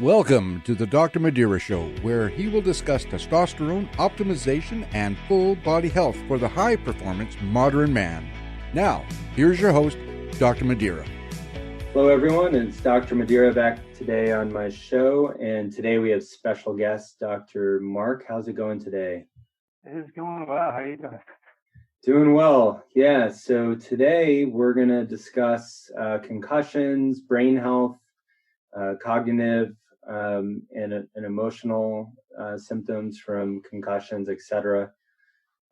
Welcome to the Dr. Madeira Show, where he will discuss testosterone optimization and full body health for the high-performance modern man. Now, here's your host, Dr. Madeira. Hello, everyone. It's Dr. Madeira back today on my show, and today we have special guest, Dr. Mark. How's it going today? It's going well. How are you doing? Doing well. Yeah, so today we're going to discuss concussions, brain health, cognitive and emotional symptoms from concussions, etc.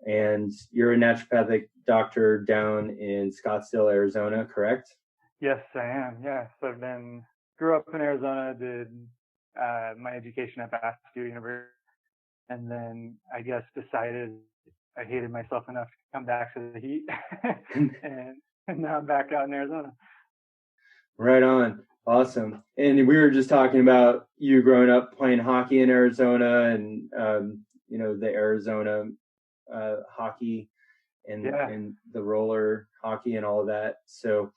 And you're a naturopathic doctor down in Scottsdale, Arizona, correct? Yes, I am. Yes, grew up in Arizona, did my education at Vestbiular University, and then I guess decided I hated myself enough to come back to the heat, and now I'm back out in Arizona. Right on. Awesome. And we were just talking about you growing up playing hockey in Arizona and, the Arizona hockey and the roller hockey and all of that. So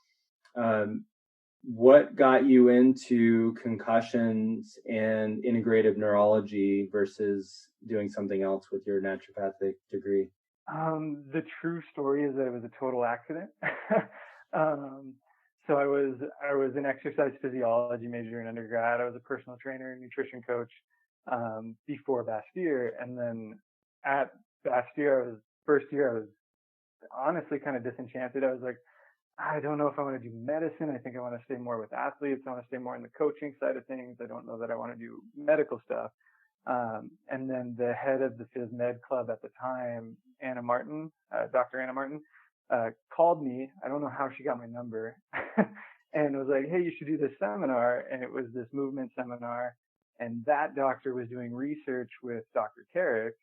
what got you into concussions and integrative neurology versus doing something else with your naturopathic degree? The true story is that it was a total accident. So I was an exercise physiology major in undergrad. I was a personal trainer and nutrition coach before Vestbiular, and then at Vestbiular, first year, I was honestly kind of disenchanted. I was like, I don't know if I want to do medicine. I think I want to stay more with athletes. I want to stay more in the coaching side of things. I don't know that I want to do medical stuff. And then the head of the Phys Med Club at the time, Dr. Anna Martin, called me. I don't know how she got my number and was like, hey, you should do this seminar. And it was this movement seminar. And that doctor was doing research with Dr. Carrick,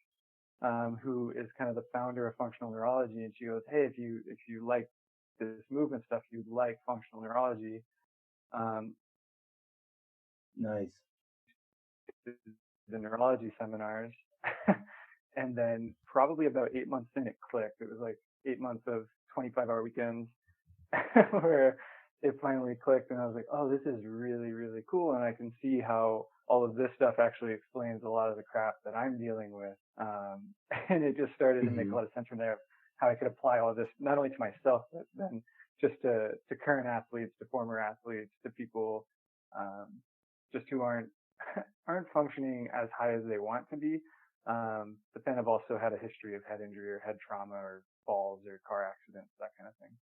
who is kind of the founder of functional neurology. And she goes, hey, if you like this movement stuff, you'd like functional neurology. Nice. The neurology seminars. And then probably about 8 months in, it clicked. It was like 8 months of 25-hour weekends where it finally clicked. And I was like, oh, this is really, really cool. And I can see how all of this stuff actually explains a lot of the crap that I'm dealing with. And it just started to make a lot of sense from there, how I could apply all of this, not only to myself, but then just to current athletes, to former athletes, to people just who aren't functioning as high as they want to be. But then I've also had a history of head injury or head trauma or falls or car accidents, that kind of thing.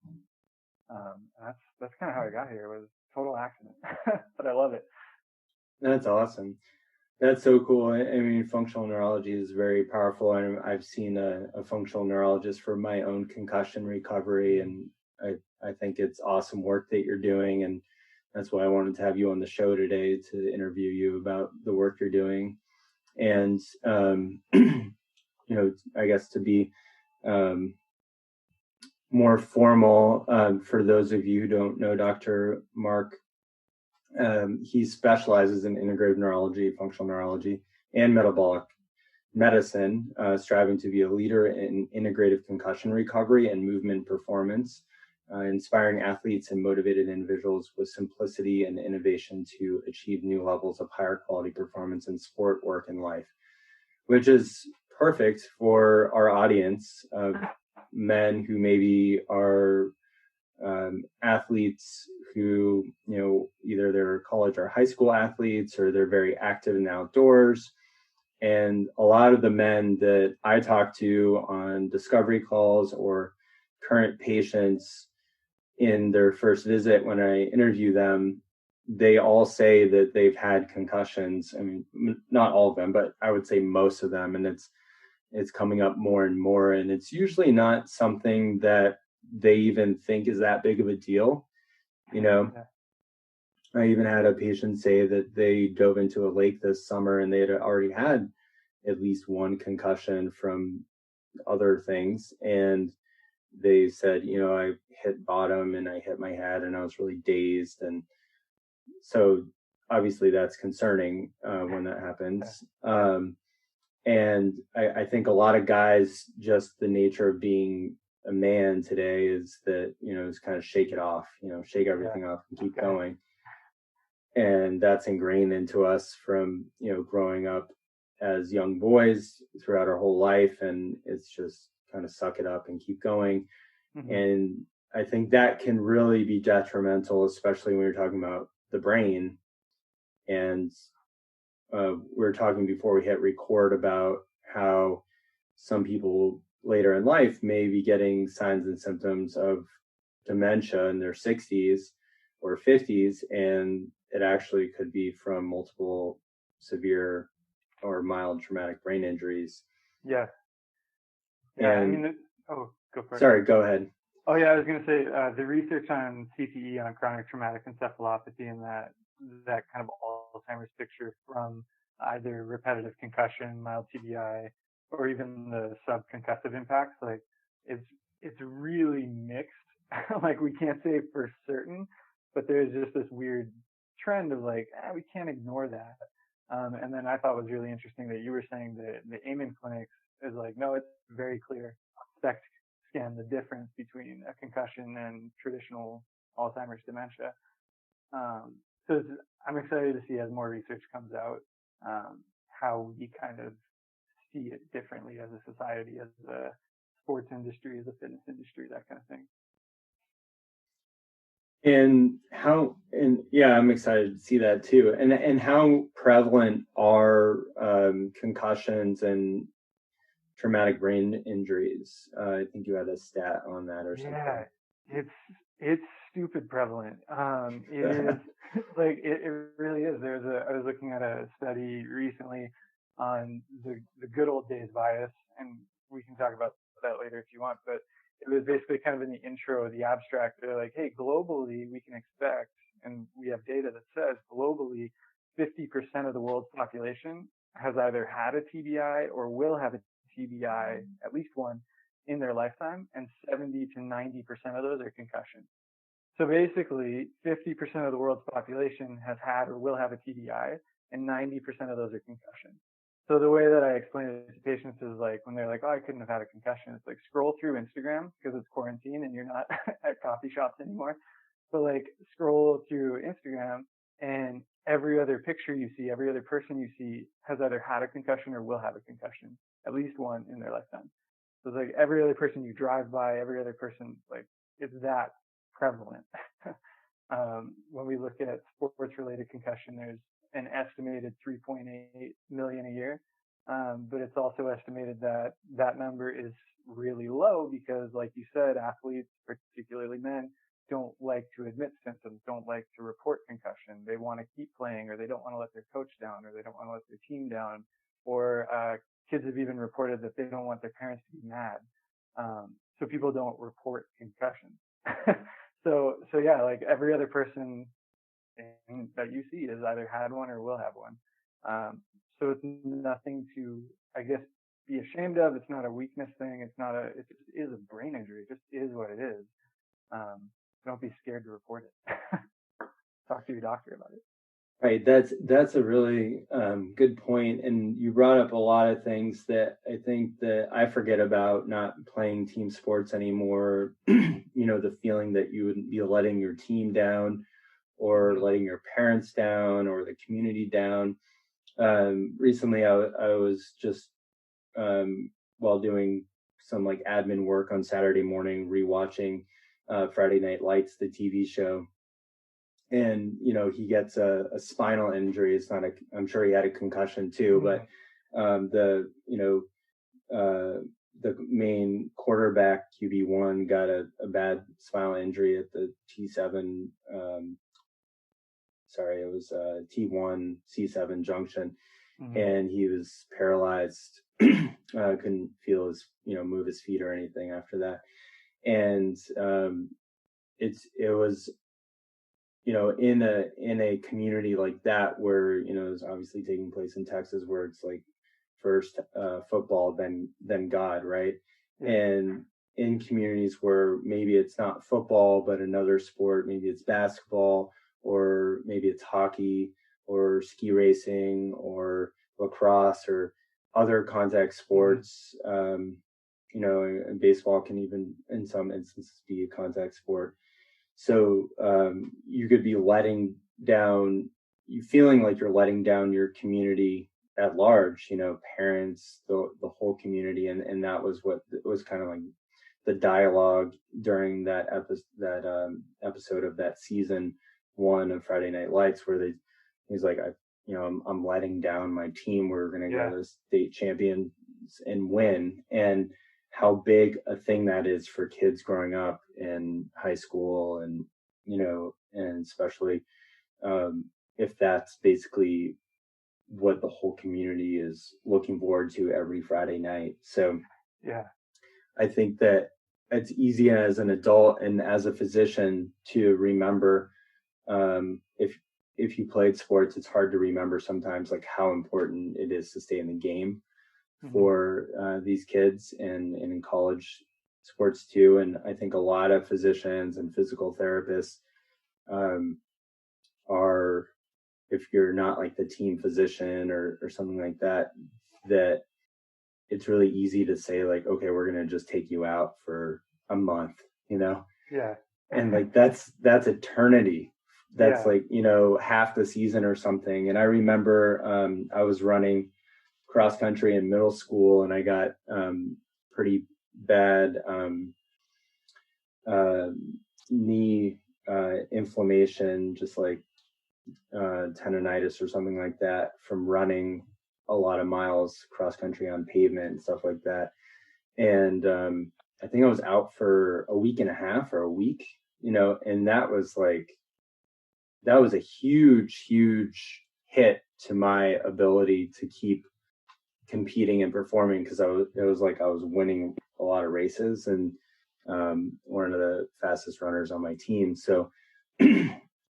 That's kind of how I got here. It was a total accident, but I love it. That's awesome. That's so cool. I mean, functional neurology is very powerful. And I've seen a functional neurologist for my own concussion recovery. And I think it's awesome work that you're doing. And that's why I wanted to have you on the show today to interview you about the work you're doing. And, I guess to be more formal, for those of you who don't know Dr. Mark, he specializes in integrative neurology, functional neurology, and metabolic medicine, striving to be a leader in integrative concussion recovery and movement performance, inspiring athletes and motivated individuals with simplicity and innovation to achieve new levels of higher quality performance in sport, work, and life, which is perfect for our audience of men who maybe are athletes who, either they're college or high school athletes, or they're very active in the outdoors. And a lot of the men that I talk to on discovery calls or current patients in their first visit, when I interview them, they all say that they've had concussions. I mean, not all of them, but I would say most of them. And it's coming up more and more. And it's usually not something that they even think is that big of a deal. I even had a patient say that they dove into a lake this summer and they had already had at least one concussion from other things. And they said, I hit bottom and I hit my head and I was really dazed. And so obviously that's concerning when that happens. And I think a lot of guys, just the nature of being a man today is that, is kind of shake it off, shake everything off and keep going. And that's ingrained into us from, growing up as young boys throughout our whole life. And it's just kind of suck it up and keep going. Mm-hmm. And I think that can really be detrimental, especially when you're talking about the brain. And we were talking before we hit record about how some people later in life may be getting signs and symptoms of dementia in their 60s or 50s, and it actually could be from multiple severe or mild traumatic brain injuries. Yeah. And go for it. Sorry, go ahead. Oh yeah, I was going to say the research on CTE, on chronic traumatic encephalopathy, and that kind of Alzheimer's picture from either repetitive concussion, mild TBI, or even the subconcussive impacts, like it's really mixed. Like we can't say for certain, but there's just this weird trend of like, we can't ignore that. And then I thought it was really interesting that you were saying that the Amen clinics is like, no, it's very clear. SPECT scan the difference between a concussion and traditional Alzheimer's dementia. So I'm excited to see as more research comes out, how we kind of see it differently as a society, as a sports industry, as a fitness industry, that kind of thing. I'm excited to see that too. And how prevalent are concussions and traumatic brain injuries? I think you had a stat on that or something. Yeah, it's stupid prevalent. It is like it really is. I was looking at a study recently on the good old days bias, and we can talk about that later if you want, but it was basically kind of in the intro, the abstract. They're like, hey, globally, we can expect, and we have data that says globally, 50% of the world's population has either had a TBI or will have a TBI, at least one, in their lifetime, and 70 to 90% of those are concussions. So basically, 50% of the world's population has had or will have a TBI, and 90% of those are concussions. So the way that I explain it to patients is like, when they're like, oh, I couldn't have had a concussion, it's like, scroll through Instagram because it's quarantine and you're not at coffee shops anymore. But like, scroll through Instagram and every other picture you see, every other person you see has either had a concussion or will have a concussion, at least one in their lifetime. So it's like every other person you drive by, every other person, like, it's that prevalent. When we look at sports-related concussion, there's an estimated 3.8 million a year. But it's also estimated that that number is really low because, like you said, athletes, particularly men, don't like to admit symptoms, don't like to report concussion. They want to keep playing, or they don't want to let their coach down, or they don't want to let their team down, or kids have even reported that they don't want their parents to be mad. So people don't report concussions. So yeah, like every other person that you see has either had one or will have one. So it's nothing to, I guess, be ashamed of. It's not a weakness thing. It just is a brain injury. It just is what it is. Don't be scared to report it. Talk to your doctor about it. Right. That's a really good point. And you brought up a lot of things that I think that I forget about not playing team sports anymore. The feeling that you would be letting your team down or letting your parents down or the community down. Recently, I was just, while doing some like admin work on Saturday morning, rewatching Friday Night Lights, the TV show. And, he gets a spinal injury. It's not I'm sure he had a concussion too, but the main quarterback, QB1, got a bad spinal injury at the T7, it was T1, C7 junction. And he was paralyzed, couldn't feel move his feet or anything after that. And it was, in a community like that where, it's obviously taking place in Texas, where it's like first football, then God, right? Yeah. And in communities where maybe it's not football, but another sport, maybe it's basketball, or maybe it's hockey, or ski racing, or lacrosse, or other contact sports. And baseball can even, in some instances, be a contact sport. So you could be letting down you feeling like you're letting down your community at large, parents, the whole community. And that was what it was kind of like the dialogue during that episode of that season 1 of Friday Night Lights, where he's like, I'm letting down my team. We're going to go to the state champions and win. And how big a thing that is for kids growing up in high school, and, and especially if that's basically what the whole community is looking forward to every Friday night. So I think that it's easy as an adult and as a physician to remember, if you played sports, it's hard to remember sometimes like how important it is to stay in the game for these kids, and in college sports too. And I think a lot of physicians and physical therapists are, if you're not like the team physician or something like that, that it's really easy to say like, okay, we're going to just take you out for a month, and like that's eternity. That's like, half the season or something. And I remember I was running cross country in middle school, and I got pretty bad knee inflammation, just like tendonitis or something like that, from running a lot of miles cross country on pavement and stuff like that. And I think I was out for a week and a half or a week, and that was a huge hit to my ability to keep competing and performing, because it was like I was winning a lot of races and one of the fastest runners on my team. So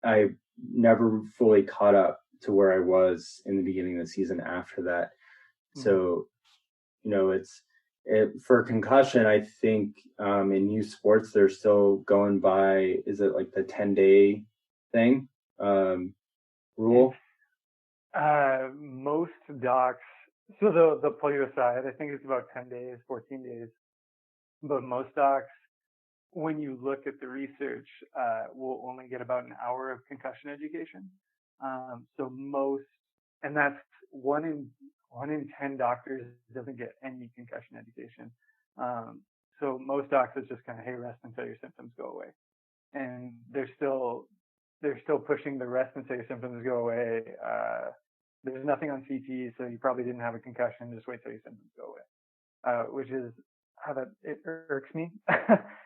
I never fully caught up to where I was in the beginning of the season after that. So, for concussion, I think in youth sports, they're still going by, is it like the 10-day thing, rule? Most docs, so the polio side, I think it's about 10 days, 14 days. But most docs, when you look at the research, will only get about an hour of concussion education. And that's one in 10 doctors doesn't get any concussion education. So most docs is just kind of, hey, rest until your symptoms go away. And they're still pushing the rest until your symptoms go away. There's nothing on CT, so you probably didn't have a concussion. Just wait till your symptoms go away, which is how it irks me.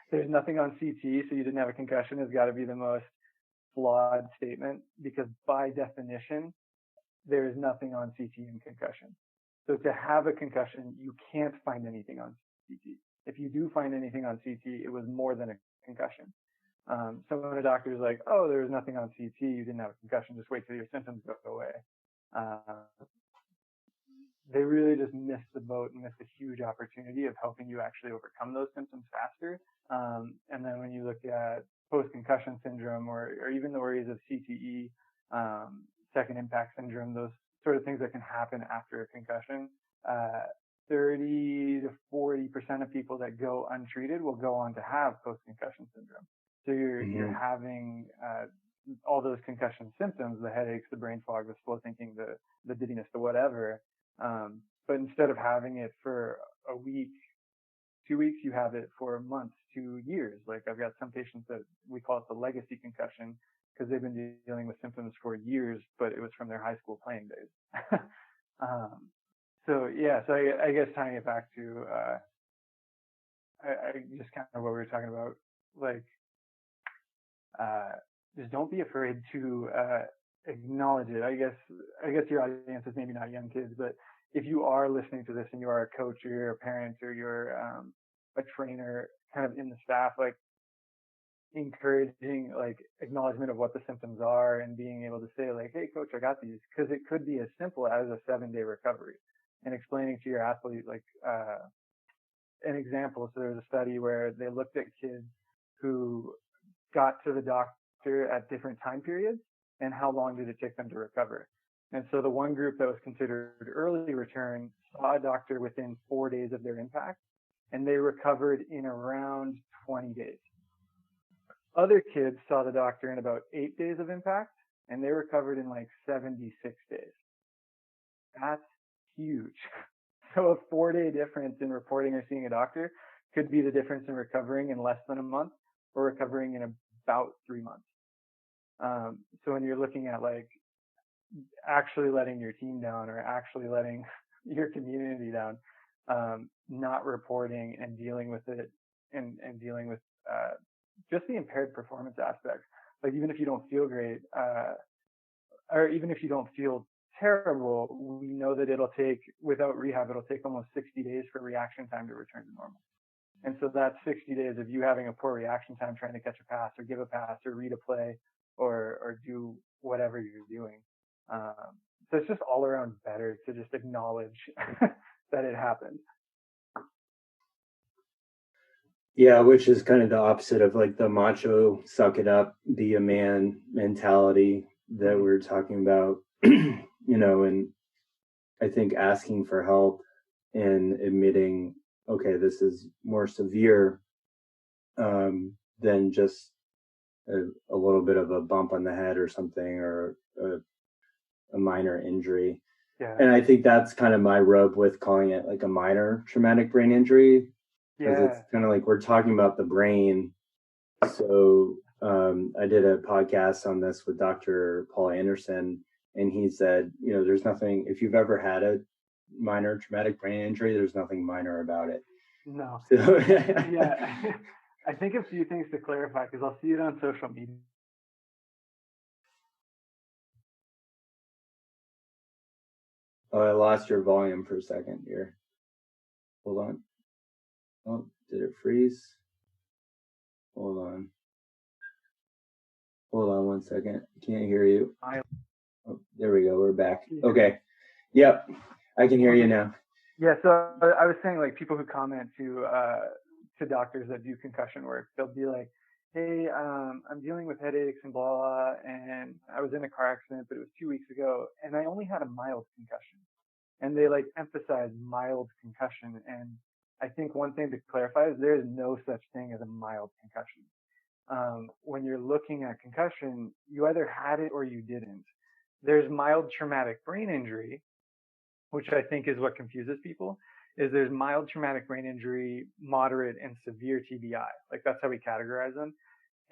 There's nothing on CT, so you didn't have a concussion has got to be the most flawed statement, because by definition, there is nothing on CT in concussion. So to have a concussion, you can't find anything on CT. If you do find anything on CT, it was more than a concussion. So when a doctor is like, oh, there was nothing on CT, you didn't have a concussion, just wait till your symptoms go away. They really just missed the boat and missed a huge opportunity of helping you actually overcome those symptoms faster. And then when you look at post-concussion syndrome or even the worries of CTE, second impact syndrome, those sort of things that can happen after a concussion, 30 to 40% of people that go untreated will go on to have post-concussion syndrome. So you're having all those concussion symptoms, the headaches, the brain fog, the slow thinking, the dizziness, the whatever. But instead of having it for a week, 2 weeks, you have it for months, 2 years. Like I've got some patients that we call it the legacy concussion, because they've been dealing with symptoms for years, but it was from their high school playing days. So I guess tying it back to, I just kind of what we were talking about, like, just don't be afraid to acknowledge it. I guess your audience is maybe not young kids, but if you are listening to this and you are a coach or you're a parent or you're a trainer kind of in the staff, like encouraging like acknowledgement of what the symptoms are and being able to say like, hey coach, I got these, because it could be as simple as a 7-day recovery, and explaining to your athlete like an example. So there was a study where they looked at kids who got to the doctor at different time periods and how long did it take them to recover. And so the one group that was considered early return saw a doctor within 4 days of their impact, and they recovered in around 20 days. Other kids saw the doctor in about 8 days of impact, and they recovered in like 76 days. That's huge. So a 4-day difference in reporting or seeing a doctor could be the difference in recovering in less than a month or recovering in about 3 months. So when you're looking at like actually letting your team down or actually letting your community down, not reporting and dealing with it and dealing with just the impaired performance aspects. Like even if you don't feel great, or even if you don't feel terrible, we know that without rehab, it'll take almost 60 days for reaction time to return to normal. And so that's 60 days of you having a poor reaction time trying to catch a pass or give a pass or read a play or do whatever you're doing. So it's just all around better to just acknowledge that it happened. Yeah, which is kind of the opposite of like the macho, suck it up, be a man mentality that we're talking about, and I think asking for help and admitting, okay, this is more severe than just a little bit of a bump on the head or something, or a minor injury. Yeah. And I think that's kind of my rub with calling it like a minor traumatic brain injury, because it's kind of like we're talking about the brain. So I did a podcast on this with Dr. Paul Anderson, and he said, there's nothing, if you've ever had a minor traumatic brain injury, there's nothing minor about it. No. So, yeah. I think a few things to clarify, because I'll see it on social media. Oh, I lost your volume for a second here. Hold on. Oh, did it freeze? Hold on. Hold on 1 second. Can't hear you. Oh, there we go. We're back. Okay. Yep. I can hear you now. Yeah. So I was saying, like, people who comment to doctors that do concussion work, they'll be like, hey, I'm dealing with headaches and blah, blah, and I was in a car accident, but it was 2 weeks ago, and I only had a mild concussion. And they like emphasize mild concussion. And I think one thing to clarify is there is no such thing as a mild concussion. When you're looking at concussion, you either had it or you didn't. There's mild traumatic brain injury, which I think is what confuses people, is there's mild traumatic brain injury, moderate, and severe TBI. Like that's how we categorize them.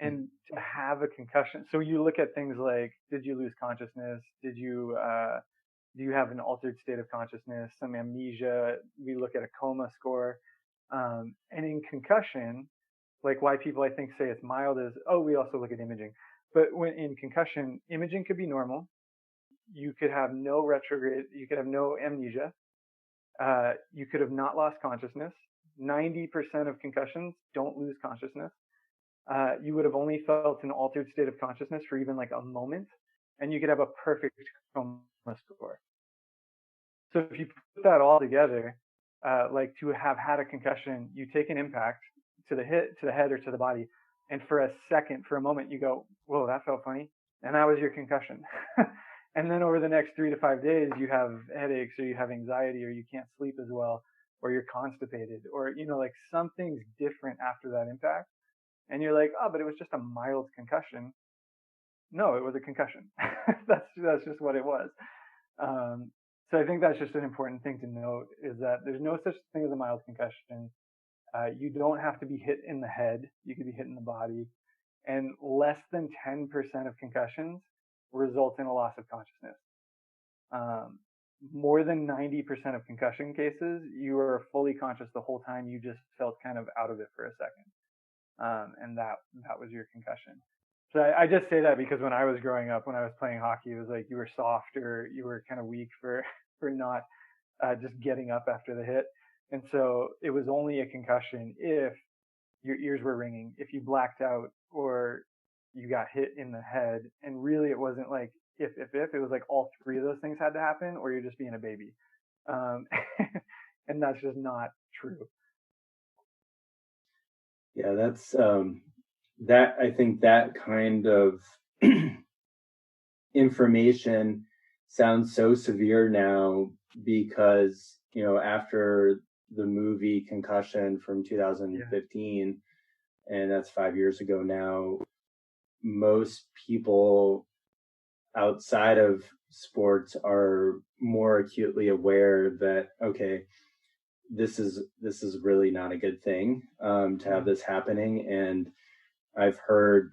And to have a concussion, so you look at things like, did you lose consciousness? Do you have an altered state of consciousness, some amnesia? We look at a coma score. And in concussion, like why people I think say it's mild is, we also look at imaging. But when in concussion, imaging could be normal. You could have no retrograde, you could have no amnesia. You could have not lost consciousness. 90% of concussions don't lose consciousness. You would have only felt an altered state of consciousness for even like a moment, and you could have a perfect coma score. So if you put that all together, like to have had a concussion, you take an impact to the head or to the body, and for a moment, you go, whoa, that felt funny, and that was your concussion. And then over the next 3 to 5 days, you have headaches, or you have anxiety, or you can't sleep as well, or you're constipated, or like something's different after that impact, and you're like, but it was just a mild concussion. No, it was a concussion. that's just what it was. So I think that's just an important thing to note, is that there's no such thing as a mild concussion. You don't have to be hit in the head. You can be hit in the body. And less than 10% of concussions result in a loss of consciousness. More than 90% of concussion cases, you are fully conscious the whole time. You just felt kind of out of it for a second. And that was your concussion. So I just say that because when I was growing up, when I was playing hockey, it was like you were soft or you were kind of weak for not just getting up after the hit. And so it was only a concussion if your ears were ringing, if you blacked out, or you got hit in the head. And really it wasn't like if, it was like all three of those things had to happen, or you're just being a baby. And that's just not true. Yeah, that's that. I think that kind of information sounds so severe now because, after the movie Concussion from 2015, and that's 5 years ago now, most people outside of sports are more acutely aware that, okay, this is really not a good thing to have this happening. And I've heard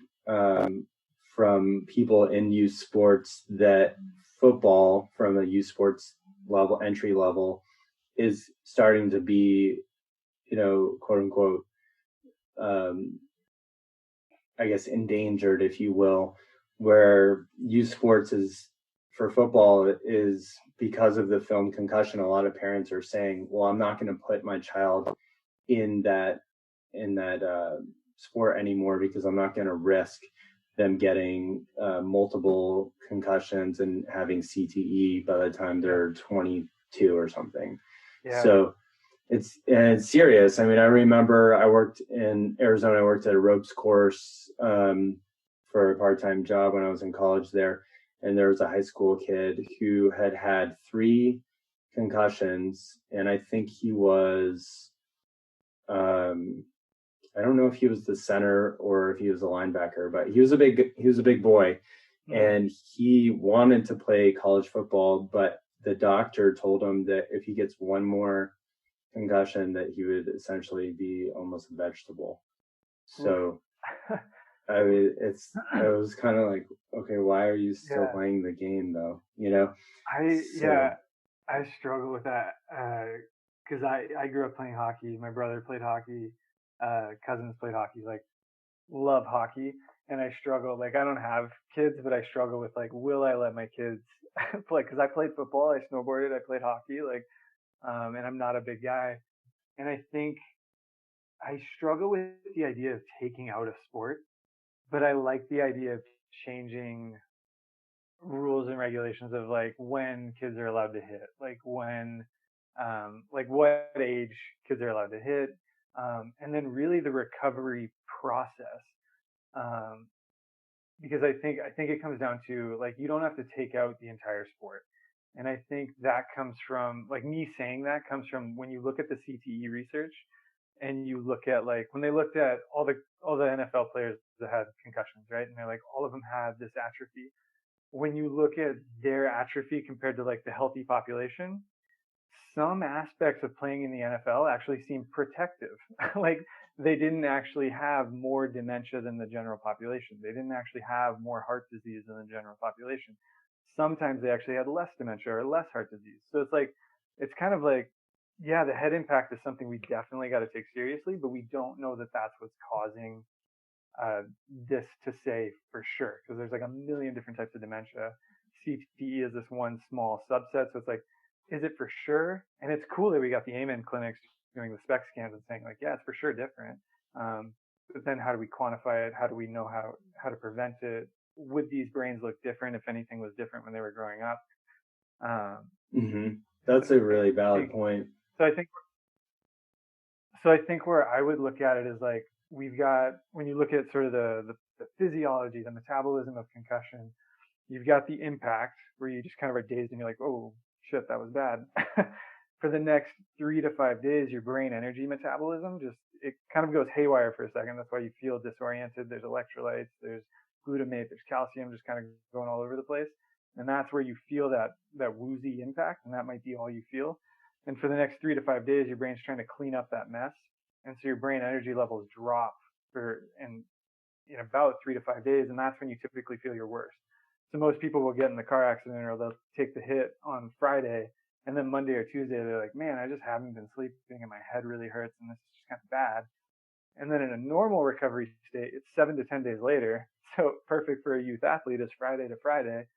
from people in youth sports that football from a youth sports level, entry level, is starting to be, quote unquote, I guess, endangered, if you will, where youth sports is, for football, is because of the film Concussion. A lot of parents are saying, well, I'm not going to put my child in that sport anymore because I'm not going to risk them getting multiple concussions and having CTE by the time they're 22 or something. Yeah. So it's serious. I mean, I remember I worked in Arizona. I worked at a ropes course for a part-time job when I was in college there. And there was a high school kid who had 3 concussions. And I think he was, I don't know if he was the center or if he was a linebacker, but he was a big boy. Mm-hmm. And he wanted to play college football, but the doctor told him that if he gets one more concussion, that he would essentially be almost a vegetable. So I mean, I was kind of like, okay, why are you still playing the game though? I struggle with that because I grew up playing hockey. My brother played hockey, cousins played hockey, like love hockey. And I struggle, like I don't have kids, but I struggle with like, will I let my kids play? Because I played football, I snowboarded, I played hockey, like and I'm not a big guy. And I think I struggle with the idea of taking out a sport, but I like the idea of changing rules and regulations of like when kids are allowed to hit, like when, like what age kids are allowed to hit. And then really the recovery process. Because I think it comes down to like, you don't have to take out the entire sport. And I think that comes from, like me saying that comes from when you look at the CTE research and you look at like, when they looked at all the NFL players that had concussions, right? And they're like, all of them had this atrophy. When you look at their atrophy compared to like the healthy population, some aspects of playing in the NFL actually seem protective. Like they didn't actually have more dementia than the general population. They didn't actually have more heart disease than the general population. Sometimes they actually had less dementia or less heart disease. So it's like, it's kind of like, yeah, the head impact is something we definitely got to take seriously, but we don't know that that's what's causing this to say for sure, because there's like a million different types of dementia. CTE is this one small subset. So it's like, is it for sure? And it's cool that we got the Amen clinics doing the SPECT scans and saying like, yeah, it's for sure different. But then how do we quantify it? How do we know how to prevent it? Would these brains look different if anything was different when they were growing up? That's a really valid point. So I think where I would look at it is like, we've got, when you look at sort of the physiology, the metabolism of concussion, you've got the impact where you just kind of are dazed and you're like, oh shit, that was bad. For the next 3 to 5 days, your brain energy metabolism it kind of goes haywire for a second. That's why you feel disoriented. There's electrolytes, there's glutamate, there's calcium just kind of going all over the place. And that's where you feel that woozy impact, and that might be all you feel. And for the next 3 to 5 days, your brain's trying to clean up that mess. And so your brain energy levels drop in about 3 to 5 days. And that's when you typically feel your worst. So most people will get in the car accident or they'll take the hit on Friday. And then Monday or Tuesday, they're like, man, I just haven't been sleeping and my head really hurts and this is just kind of bad. And then in a normal recovery state, it's 7 to 10 days later. So perfect for a youth athlete is Friday to Friday,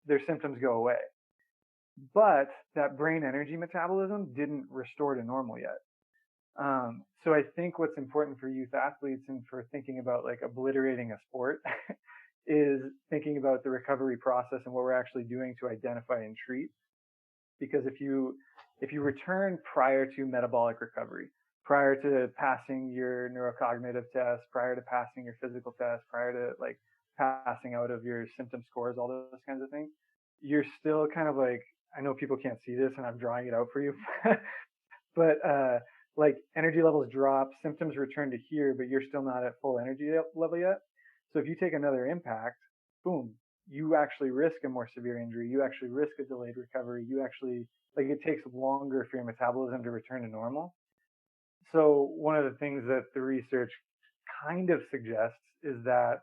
their symptoms go away. But that brain energy metabolism didn't restore to normal yet. So I think what's important for youth athletes and for thinking about like obliterating a sport is thinking about the recovery process and what we're actually doing to identify and treat. Because if you return prior to metabolic recovery, prior to passing your neurocognitive test, prior to passing your physical test, prior to like passing out of your symptom scores, all those kinds of things, you're still kind of like, I know people can't see this and I'm drawing it out for you, but like energy levels drop, symptoms return to here, but you're still not at full energy level yet. So if you take another impact, boom, you actually risk a more severe injury. You actually risk a delayed recovery. You actually, like, it takes longer for your metabolism to return to normal. So one of the things that the research kind of suggests is that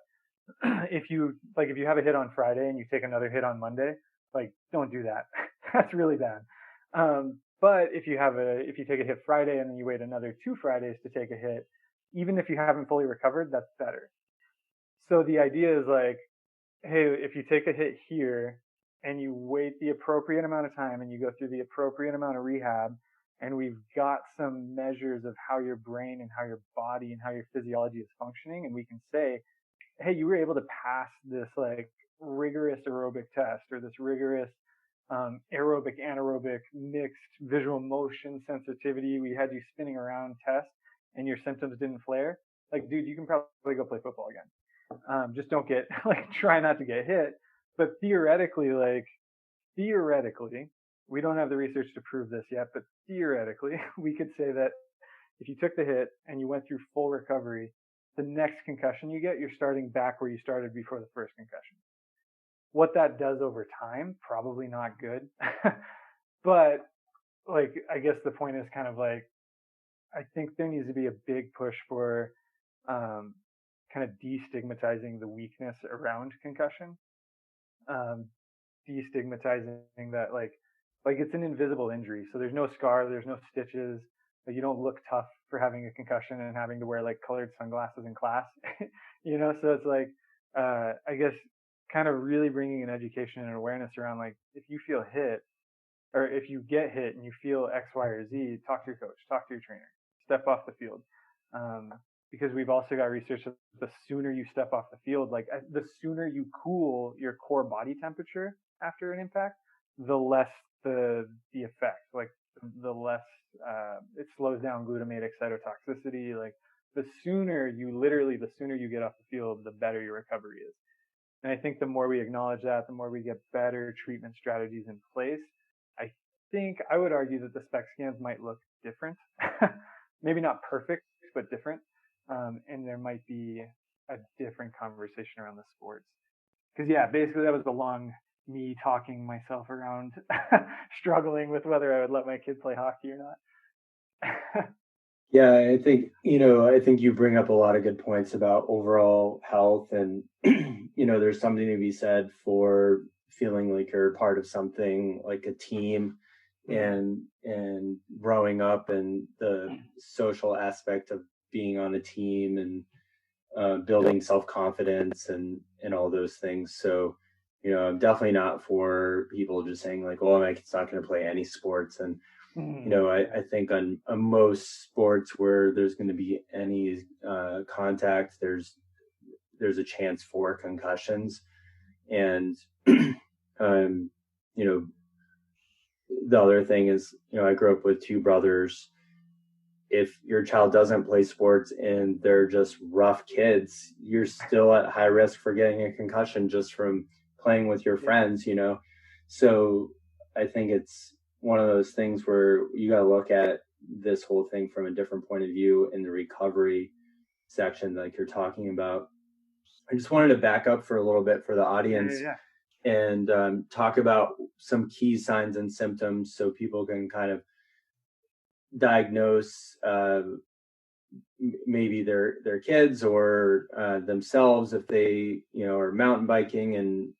if you have a hit on Friday and you take another hit on Monday, like, don't do that. That's really bad. But if you take a hit Friday and then you wait another 2 Fridays to take a hit, even if you haven't fully recovered, that's better. So the idea is like, hey, if you take a hit here and you wait the appropriate amount of time and you go through the appropriate amount of rehab, and we've got some measures of how your brain and how your body and how your physiology is functioning, and we can say, hey, you were able to pass this like rigorous aerobic test or this rigorous aerobic, anaerobic, mixed visual motion sensitivity, we had you spinning around test and your symptoms didn't flare. Like, dude, you can probably go play football again. Just don't get, like, try not to get hit. But theoretically, we don't have the research to prove this yet, but theoretically, we could say that if you took the hit and you went through full recovery, the next concussion you get, you're starting back where you started before the first concussion. What that does over time, probably not good. But, like, I guess the point is kind of like, I think there needs to be a big push for kind of destigmatizing the weakness around concussion. Destigmatizing that, like it's an invisible injury. So there's no scar, there's no stitches. You don't look tough for having a concussion and having to wear like colored sunglasses in class, So it's like, I guess, kind of really bringing an education and awareness around, like, if you feel hit or if you get hit and you feel X, Y, or Z, talk to your coach, talk to your trainer, step off the field. Because we've also got research that the sooner you step off the field, like the sooner you cool your core body temperature after an impact, the less the effect, like the less it slows down glutamate excitotoxicity. Like the sooner you get off the field, the better your recovery is. And I think the more we acknowledge that, the more we get better treatment strategies in place. I think I would argue that the SPECT scans might look different, maybe not perfect, but different. And there might be a different conversation around the sports. Because, yeah, basically that was the long me talking myself around struggling with whether I would let my kid play hockey or not. Yeah, I think you bring up a lot of good points about overall health, and there's something to be said for feeling like you're part of something, like a team, and growing up and the social aspect of being on a team and building self-confidence and all those things. So, I'm definitely not for people just saying like, oh, my kid's not going to play any sports. And I think on most sports where there's going to be any contact, there's a chance for concussions. And the other thing is, I grew up with 2 brothers. If your child doesn't play sports and they're just rough kids, you're still at high risk for getting a concussion just from playing with your friends, So I think it's one of those things where you got to look at this whole thing from a different point of view in the recovery section, like you're talking about. I just wanted to back up for a little bit for the audience and talk about some key signs and symptoms so people can kind of diagnose maybe their kids or themselves if they are mountain biking and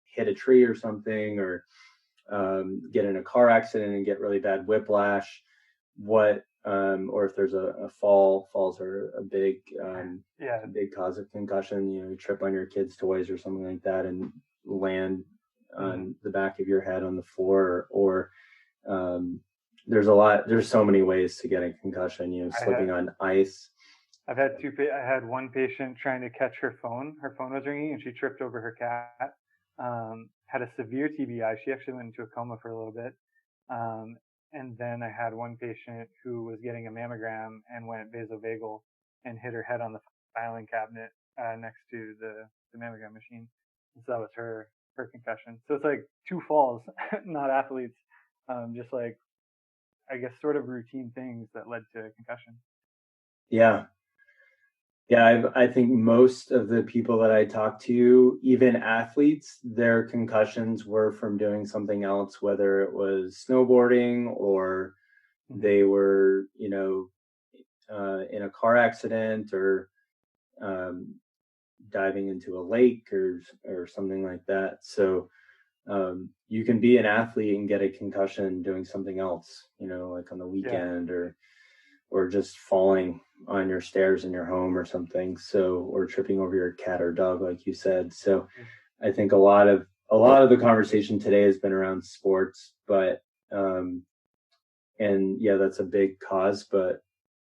hit a tree or something, or get in a car accident and get really bad whiplash, or if there's a falls are a big big cause of concussion. You trip on your kids' toys or something like that and land on the back of your head on the floor, or there's so many ways to get a concussion, slipping on ice. I had one patient trying to catch her phone. Her phone was ringing and she tripped over her cat. Had a severe TBI. She actually went into a coma for a little bit. And then I had one patient who was getting a mammogram and went vasovagal and hit her head on the filing cabinet next to the mammogram machine. And so that was her concussion. So it's like 2 falls, not athletes, just like, I guess, sort of routine things that led to a concussion. Yeah. Yeah, I think most of the people that I talk to, even athletes, their concussions were from doing something else, whether it was snowboarding or they were, in a car accident or um, diving into a lake or something like that. So you can be an athlete and get a concussion doing something else, like on the Yeah. weekend or just falling on your stairs in your home or something. So, or tripping over your cat or dog, like you said. So I think a lot of the conversation today has been around sports, but and yeah, that's a big cause, but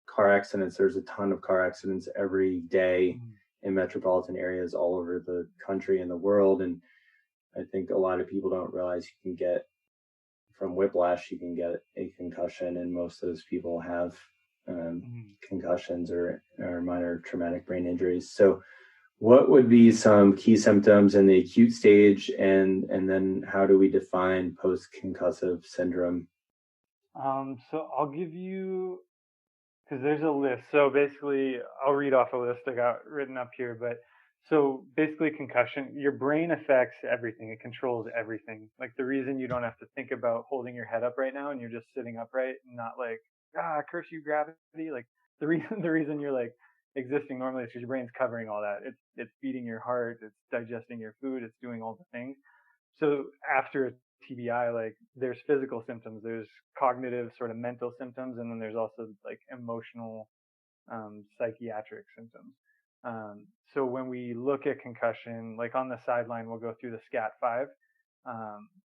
car accidents, there's a ton of car accidents every day in metropolitan areas all over the country and the world. And I think a lot of people don't realize you can get from whiplash, you can get a concussion, and most of those people have concussions or minor traumatic brain injuries. So what would be some key symptoms in the acute stage, and then how do we define post-concussive syndrome? So I'll give you, because there's a list. So basically, I'll read off a list I got written up here. But so basically, concussion, your brain affects everything. It controls everything. Like the reason you don't have to think about holding your head up right now and you're just sitting upright and not like, curse you, gravity. Like the reason you're like existing normally is because your brain's covering all that. It's feeding your heart. It's digesting your food. It's doing all the things. So after a TBI, like there's physical symptoms, there's cognitive sort of mental symptoms, and then there's also like emotional, psychiatric symptoms. So when we look at concussion, like on the sideline, we'll go through the SCAT-5.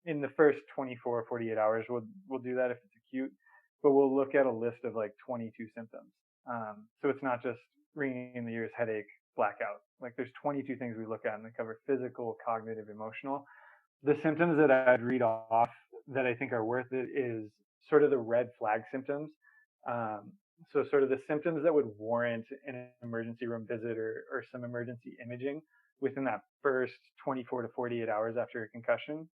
In the first 24 or 48 hours, we'll do that if it's acute, but we'll look at a list of like 22 symptoms. So it's not just ringing in the ears, headache, blackout. Like there's 22 things we look at, and they cover physical, cognitive, emotional. The symptoms that I'd read off that I think are worth it is sort of the red flag symptoms. So sort of the symptoms that would warrant an emergency room visit or some emergency imaging within that first 24 to 48 hours after a concussion.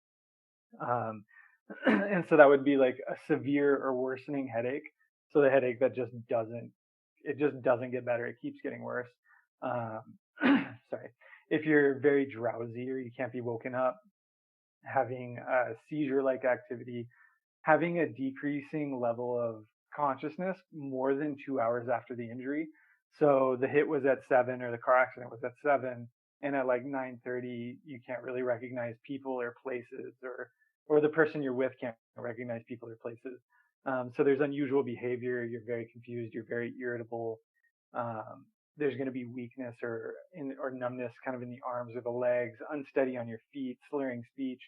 And so that would be like a severe or worsening headache. So the headache that just doesn't get better. It keeps getting worse. Sorry. If you're very drowsy or you can't be woken up, having a seizure-like activity, having a decreasing level of consciousness more than 2 hours after the injury. So the hit was at 7 or the car accident was at 7, and at like 9:30 you can't really recognize people or places, or the person you're with can't recognize people or places. So there's unusual behavior. You're very confused. You're very irritable. There's going to be weakness or numbness kind of in the arms or the legs, unsteady on your feet, slurring speech.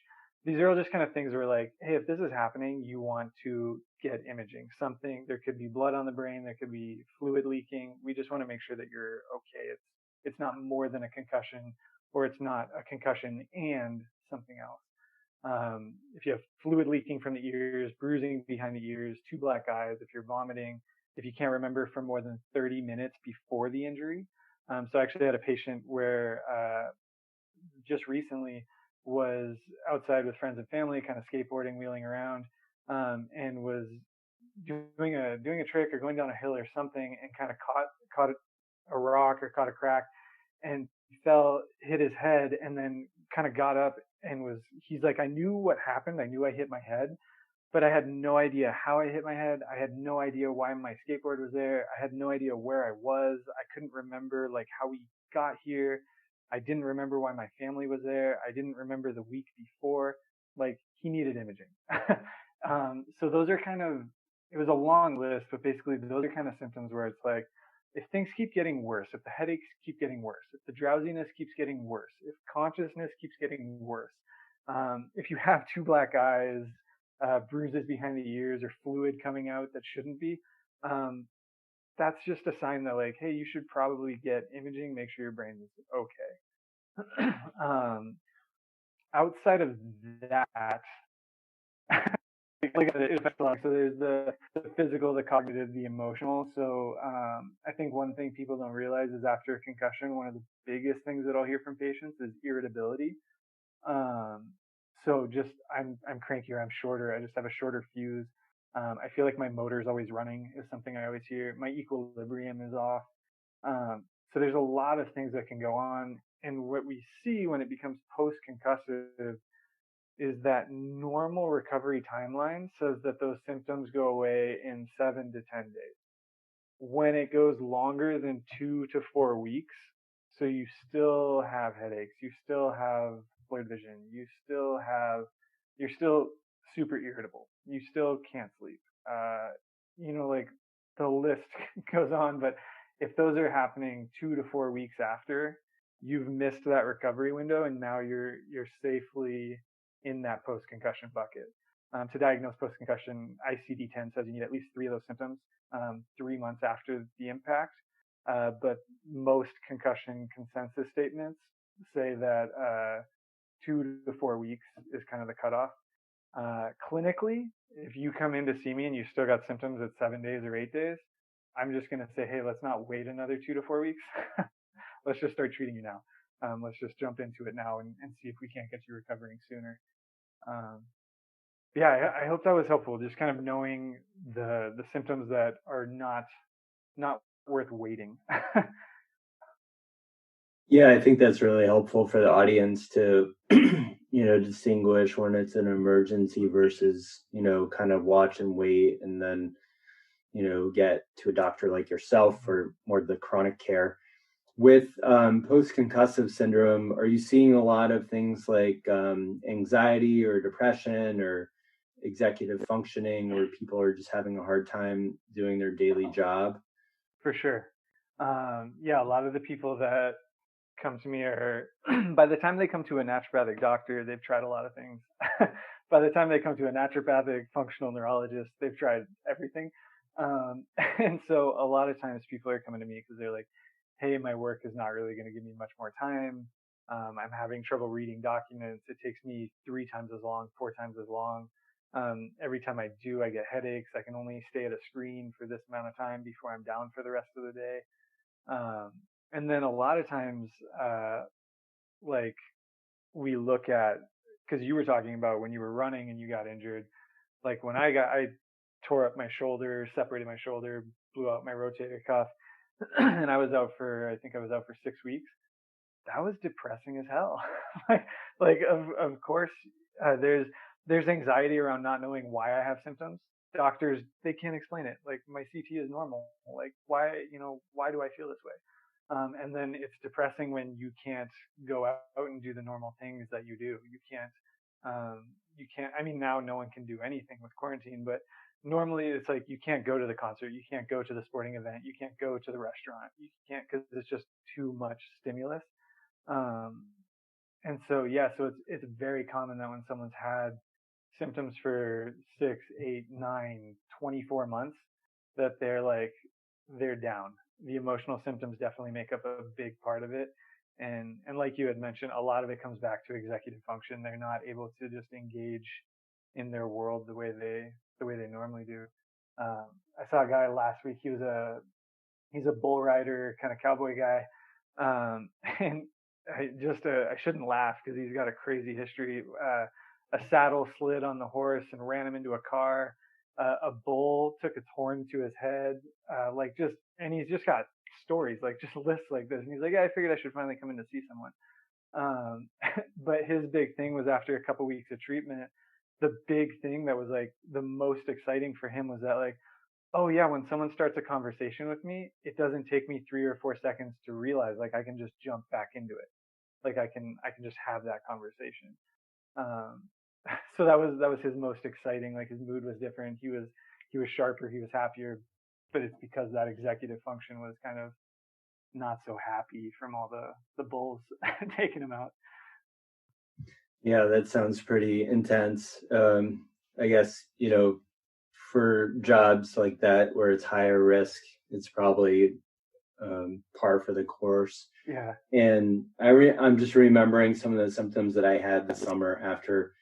These are all just kind of things where like, hey, if this is happening, you want to get imaging. There could be blood on the brain, there could be fluid leaking. We just want to make sure that you're okay. It's not more than a concussion, or it's not a concussion and something else. If you have fluid leaking from the ears, bruising behind the ears, two black eyes, if you're vomiting, if you can't remember for more than 30 minutes before the injury. So I actually had a patient where just recently was outside with friends and family, kind of skateboarding, wheeling around, and was doing a trick or going down a hill or something, and kind of caught a rock or caught a crack, and fell, hit his head, and then kind of got up and he's like, I knew what happened. I knew I hit my head, but I had no idea how I hit my head. I had no idea why my skateboard was there. I had no idea where I was. I couldn't remember like how we got here. I didn't remember why my family was there. I didn't remember the week before. Like he needed imaging. So those are it was a long list, but basically those are kind of symptoms where it's like, if things keep getting worse, if the headaches keep getting worse, if the drowsiness keeps getting worse, if consciousness keeps getting worse, if you have two black eyes, bruises behind the ears, or fluid coming out that shouldn't be, that's just a sign that like, hey, you should probably get imaging, make sure your brain is okay. Outside of that, like it affects a lot. So there's the physical, the cognitive, the emotional. So I think one thing people don't realize is after a concussion, one of the biggest things that I'll hear from patients is irritability. So just I'm crankier, I'm shorter, I just have a shorter fuse. I feel like my motor is always running is something I always hear. My equilibrium is off. So there's a lot of things that can go on. And what we see when it becomes post-concussive is that normal recovery timeline says that those symptoms go away in 7 to 10 days. When it goes longer than 2 to 4 weeks, so you still have headaches, you still have blurred vision, you're still super irritable, you still can't sleep. Like the list goes on, but if those are happening 2 to 4 weeks after, you've missed that recovery window, and now you're safely in that post-concussion bucket. To diagnose post-concussion, ICD-10 says you need at least 3 of those symptoms 3 months after the impact. But most concussion consensus statements say that 2 to 4 weeks is kind of the cutoff. Clinically, if you come in to see me and you still got symptoms at 7 days or 8 days, I'm just going to say, hey, let's not wait another 2 to 4 weeks. Let's just start treating you now. Let's just jump into it now and see if we can't get you recovering sooner. I hope that was helpful. Just kind of knowing the symptoms that are not worth waiting. Yeah, I think that's really helpful for the audience to, distinguish when it's an emergency versus, kind of watch and wait and then, get to a doctor like yourself for more of the chronic care. With post-concussive syndrome, are you seeing a lot of things like anxiety or depression or executive functioning, where people are just having a hard time doing their daily job? For sure. A lot of the people that come to me are, by the time they come to a naturopathic doctor, they've tried a lot of things. By the time they come to a naturopathic functional neurologist, they've tried everything. And so a lot of times people are coming to me because they're like, hey, my work is not really going to give me much more time. I'm having trouble reading documents. It takes me 3 times as long, 4 times as long. Every time I do, I get headaches. I can only stay at a screen for this amount of time before I'm down for the rest of the day. And then a lot of times, we look at, because you were talking about when you were running and you got injured, like when I tore up my shoulder, separated my shoulder, blew out my rotator cuff, and I was out for 6 weeks. That was depressing as hell. Of course, there's anxiety around not knowing why I have symptoms. Doctors, they can't explain it. Like, my CT is normal. Like, why do I feel this way? And then it's depressing when you can't go out and do the normal things that you do. You can't, I mean, now no one can do anything with quarantine, but normally it's like you can't go to the concert, you can't go to the sporting event, you can't go to the restaurant, you can't, because it's just too much stimulus. And so, so it's very common that when someone's had symptoms for 6, 8, 9, 24 months, that they're down. The emotional symptoms definitely make up a big part of it. And like you had mentioned, a lot of it comes back to executive function. They're not able to just engage in their world the way they normally do. I saw a guy last week. He's a bull rider, kind of cowboy guy. And I shouldn't laugh because he's got a crazy history. A saddle slid on the horse and ran him into a car. A bull took its horn to his head. And he's just got stories, just lists like this. And he's like, I figured I should finally come in to see someone. But his big thing was, after a couple weeks of treatment, the big thing that was the most exciting for him was that oh yeah, when someone starts a conversation with me, it doesn't take me 3 or 4 seconds to realize I can just jump back into it. I can just have that conversation. So that was his most exciting. His mood was different. He was sharper. He was happier. But it's because that executive function was kind of not so happy from all the bulls taking him out. Yeah, that sounds pretty intense. I guess, for jobs like that where it's higher risk, it's probably par for the course. Yeah. And I'm just remembering some of the symptoms that I had this summer after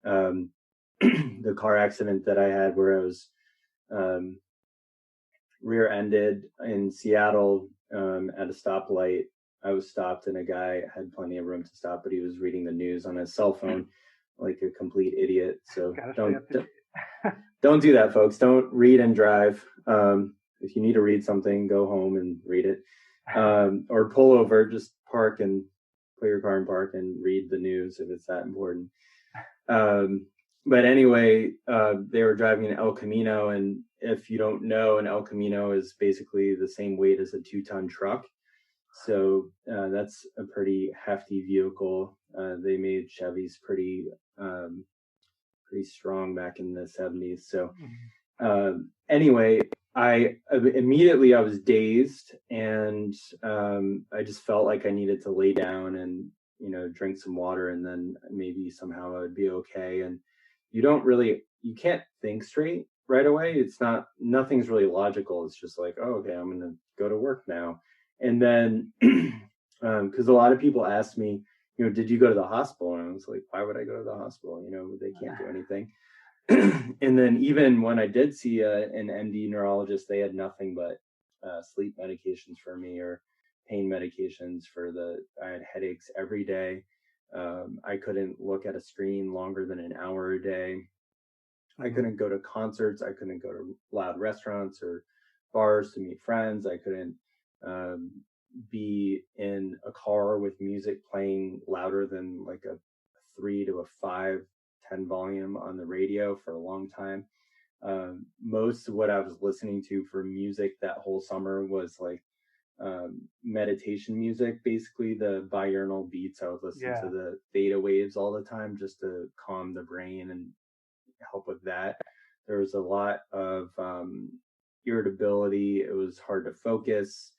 the car accident that I had, where I was rear-ended in Seattle at a stoplight. I was stopped, and a guy had plenty of room to stop, but he was reading the news on his cell phone like a complete idiot. So don't do that, folks. Don't read and drive. If you need to read something, go home and read it. or pull over, just park and put your car in park and read the news if it's that important. But anyway, they were driving an El Camino, and if you don't know, an El Camino is basically the same weight as a 2-ton truck. So that's a pretty hefty vehicle. They made Chevys pretty strong back in the 70s. So anyway, I was dazed, and I just felt like I needed to lay down and, drink some water, and then maybe somehow I would be okay. And you can't think straight right away. Nothing's really logical. It's just like, oh, okay, I'm going to go to work now. And then, because a lot of people ask me, did you go to the hospital? And I was like, why would I go to the hospital? They can't do anything. And then even when I did see an MD neurologist, they had nothing but sleep medications for me, or pain medications I had headaches every day. I couldn't look at a screen longer than an hour a day. I couldn't go to concerts. I couldn't go to loud restaurants or bars to meet friends. I couldn't be in a car with music playing louder than like a 3 to a 5-10 volume on the radio for a long time. Most of what I was listening to for music that whole summer was like meditation music, basically the binaural beats. I would listen to the theta waves all the time just to calm the brain and help with that. There was a lot of irritability. It was hard to focus.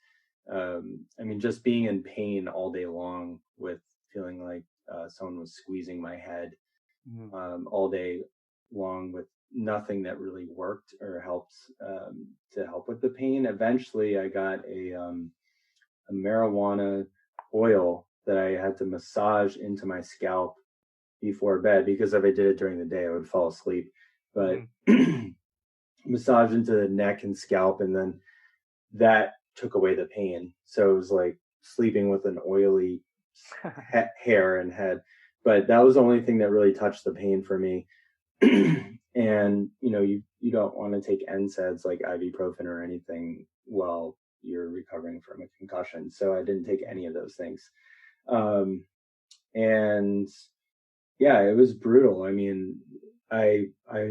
Just being in pain all day long with feeling like someone was squeezing my head all day long with nothing that really worked or helps to help with the pain. Eventually, I got a marijuana oil that I had to massage into my scalp before bed, because if I did it during the day, I would fall asleep. But massage into the neck and scalp, and then that took away the pain. So it was like sleeping with an oily hair and head. But that was the only thing that really touched the pain for me. And you don't want to take NSAIDs like ibuprofen or anything while you're recovering from a concussion. So I didn't take any of those things. And yeah, it was brutal. I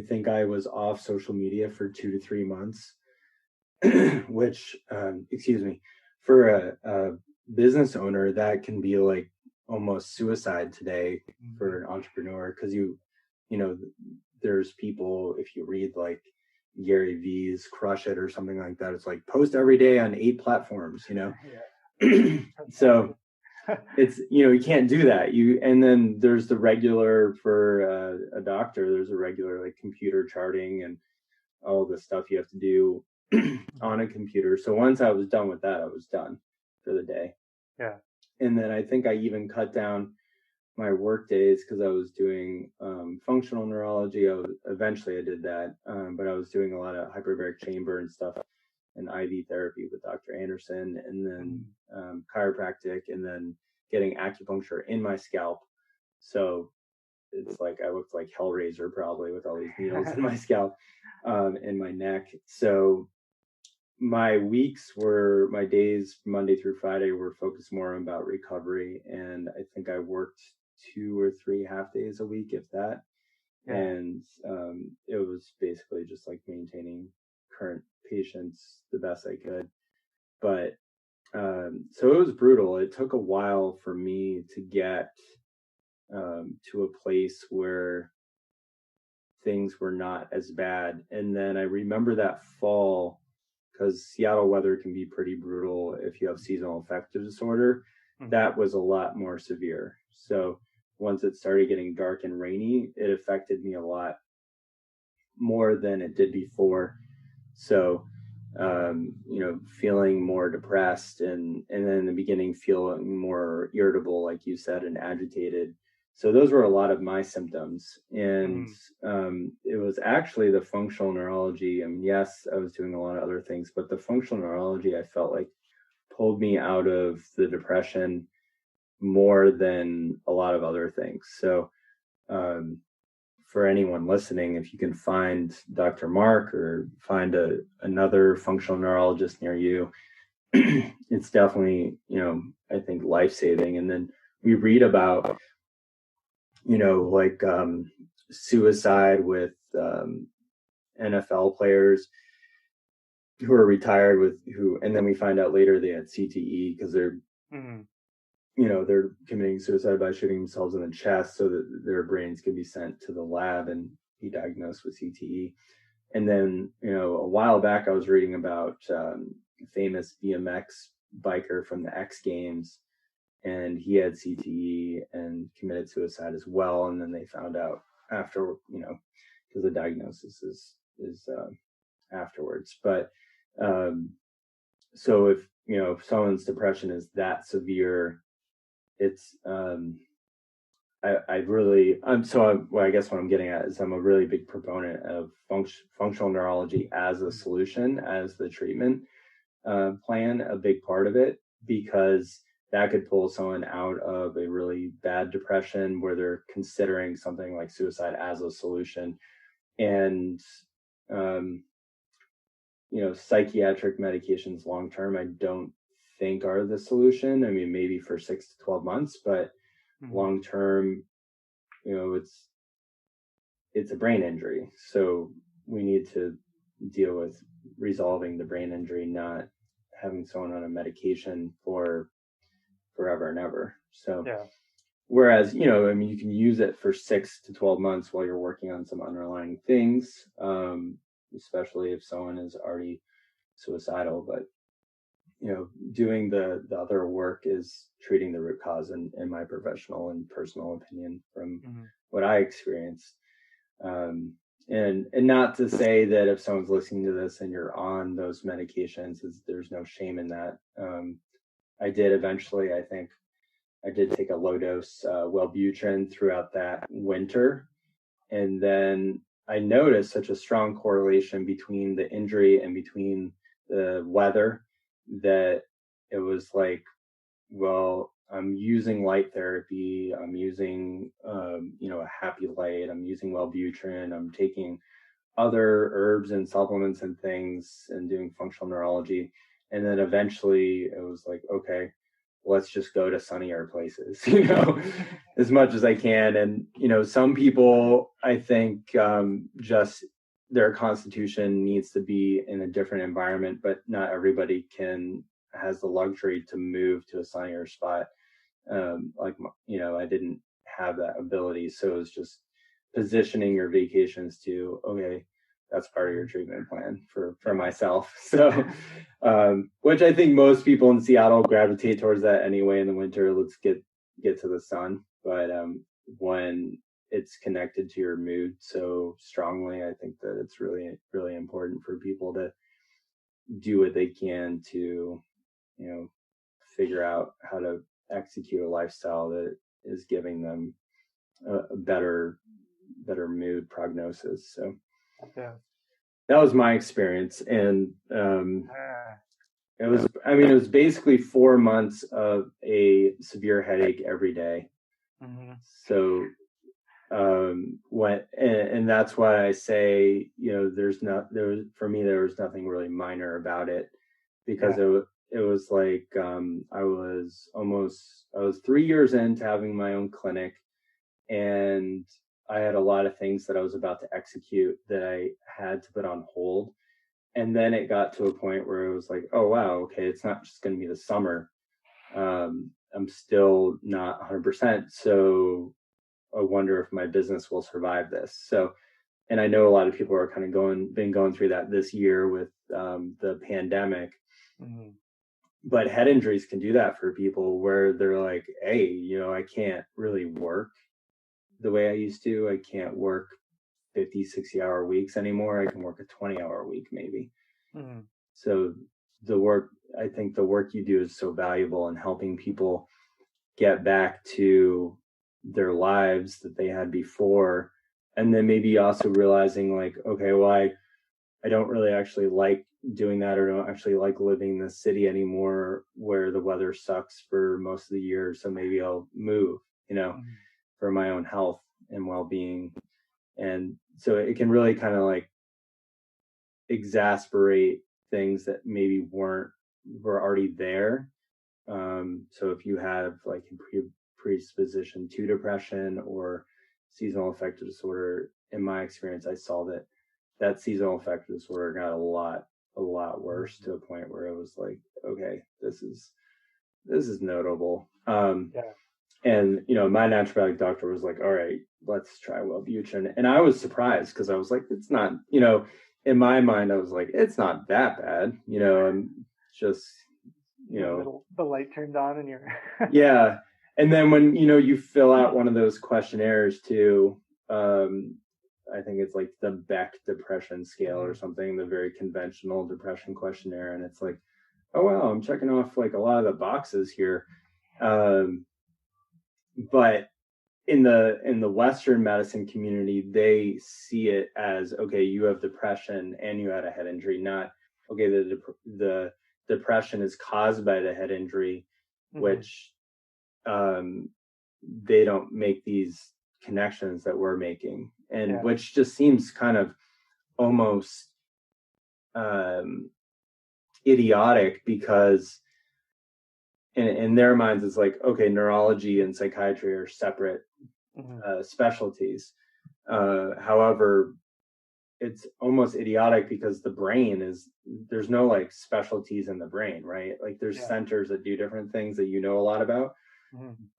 think I was off social media for 2 to 3 months, which, for a business owner, that can be like almost suicide today for an entrepreneur. Because there's people, if you read like Gary V's Crush It or something like that, it's like post every day on 8 platforms, So it's, you can't do that. And then there's the regular, for a doctor, there's a regular like computer charting and all the stuff you have to do on a computer. So once I was done with that, I was done for the day. Yeah. And then I think I even cut down my work days, because I was doing functional neurology. Eventually I did that, but I was doing a lot of hyperbaric chamber and stuff, and IV therapy with Dr. Anderson, and then chiropractic, and then getting acupuncture in my scalp. So it's like I looked like Hellraiser probably with all these needles in my scalp, in my neck. So my days Monday through Friday were focused more about recovery, and I think I worked 2 or 3 half days a week, if that. And it was basically just like maintaining current patients the best I could. But so it was brutal. It took a while for me to get to a place where things were not as bad. And then I remember that fall, because Seattle weather can be pretty brutal if you have seasonal affective disorder. That was a lot more severe. So once it started getting dark and rainy, it affected me a lot more than it did before. So, feeling more depressed, and then in the beginning feeling more irritable, like you said, and agitated. So those were a lot of my symptoms. And it was actually the functional neurology. Yes, I was doing a lot of other things, but the functional neurology, I felt like, pulled me out of the depression more than a lot of other things. So for anyone listening, if you can find Dr. Mark or find another functional neurologist near you, it's definitely, I think life-saving. And then we read about, like suicide with NFL players who are retired and then we find out later they had CTE because they're, they're committing suicide by shooting themselves in the chest so that their brains can be sent to the lab and be diagnosed with CTE. And then, a while back I was reading about a famous BMX biker from the X Games, and he had CTE and committed suicide as well. And then they found out after, because the diagnosis is afterwards. But so if someone's depression is that severe, it's I guess what I'm getting at is I'm a really big proponent of functional neurology as a solution, as the treatment plan, a big part of it, because that could pull someone out of a really bad depression where they're considering something like suicide as a solution. And psychiatric medications long term, I don't think are the solution. I mean, maybe for 6 to 12 months, but long term, it's a brain injury. So we need to deal with resolving the brain injury, not having someone on a medication for forever and ever. So whereas, you can use it for 6 to 12 months while you're working on some underlying things, especially if someone is already suicidal. But doing the other work is treating the root cause, in my professional and personal opinion, from what I experienced. And not to say that if someone's listening to this and you're on those medications, there's no shame in that. I did eventually, I think I did take a low dose Wellbutrin throughout that winter. And then I noticed such a strong correlation between the injury and between the weather that it was like, well, I'm using light therapy, I'm using, a happy light, I'm using Wellbutrin, I'm taking other herbs and supplements and things and doing functional neurology. And then eventually it was like, okay, let's just go to sunnier places, as much as I can. And, some people, I think, just their constitution needs to be in a different environment, but not everybody has the luxury to move to a sunnier spot. I didn't have that ability. So it was just positioning your vacations to, okay, that's part of your treatment plan for myself. So, which I think most people in Seattle gravitate towards that anyway in the winter. Let's get to the sun. But when it's connected to your mood so strongly, I think that it's really, really important for people to do what they can to, figure out how to execute a lifestyle that is giving them a better mood prognosis. So that was my experience. And it was basically 4 months of a severe headache every day. So and that's why I say, for me, there was nothing really minor about it, because it was like, I was 3 years into having my own clinic, and I had a lot of things that I was about to execute that I had to put on hold. And then it got to a point where it was like, oh, wow, okay, it's not just going to be the summer. I'm still not 100%. So I wonder if my business will survive this. So, and I know a lot of people are kind of been going through that this year with the pandemic. But head injuries can do that for people, where they're like, hey, I can't really work the way I used to. I can't work 50, 60-hour weeks anymore. I can work a 20-hour week maybe. So I think the work you do is so valuable in helping people get back to their lives that they had before. And then maybe also realizing like, okay, well, I don't really actually like doing that, or don't actually like living in the city anymore where the weather sucks for most of the year. So maybe I'll move, for my own health and well-being. And so it can really kind of like exasperate things that maybe weren't were already there. So if you have like a predisposition to depression or seasonal affective disorder, in my experience, I saw that seasonal affective disorder got a lot worse, to a point where it was like, okay, this is notable. And my naturopathic doctor was like, all right, let's try Wellbutrin. And I was surprised, because I was like, it's not, in my mind, I was like, it's not that bad, I'm just, the light turned on and you're yeah. And then when you fill out one of those questionnaires too, I think it's like the Beck depression scale or something, the very conventional depression questionnaire, and it's like, oh wow, I'm checking off like a lot of the boxes here. But in the Western medicine community, they see it as, okay, you have depression and you had a head injury, not, okay, the depression is caused by the head injury, which they don't make these connections that we're making, and which just seems kind of almost idiotic, because in their minds it's like, okay, neurology and psychiatry are separate specialties. However, it's almost idiotic, because the brain there's no like specialties in the brain, right? Like there's centers that do different things that a lot about,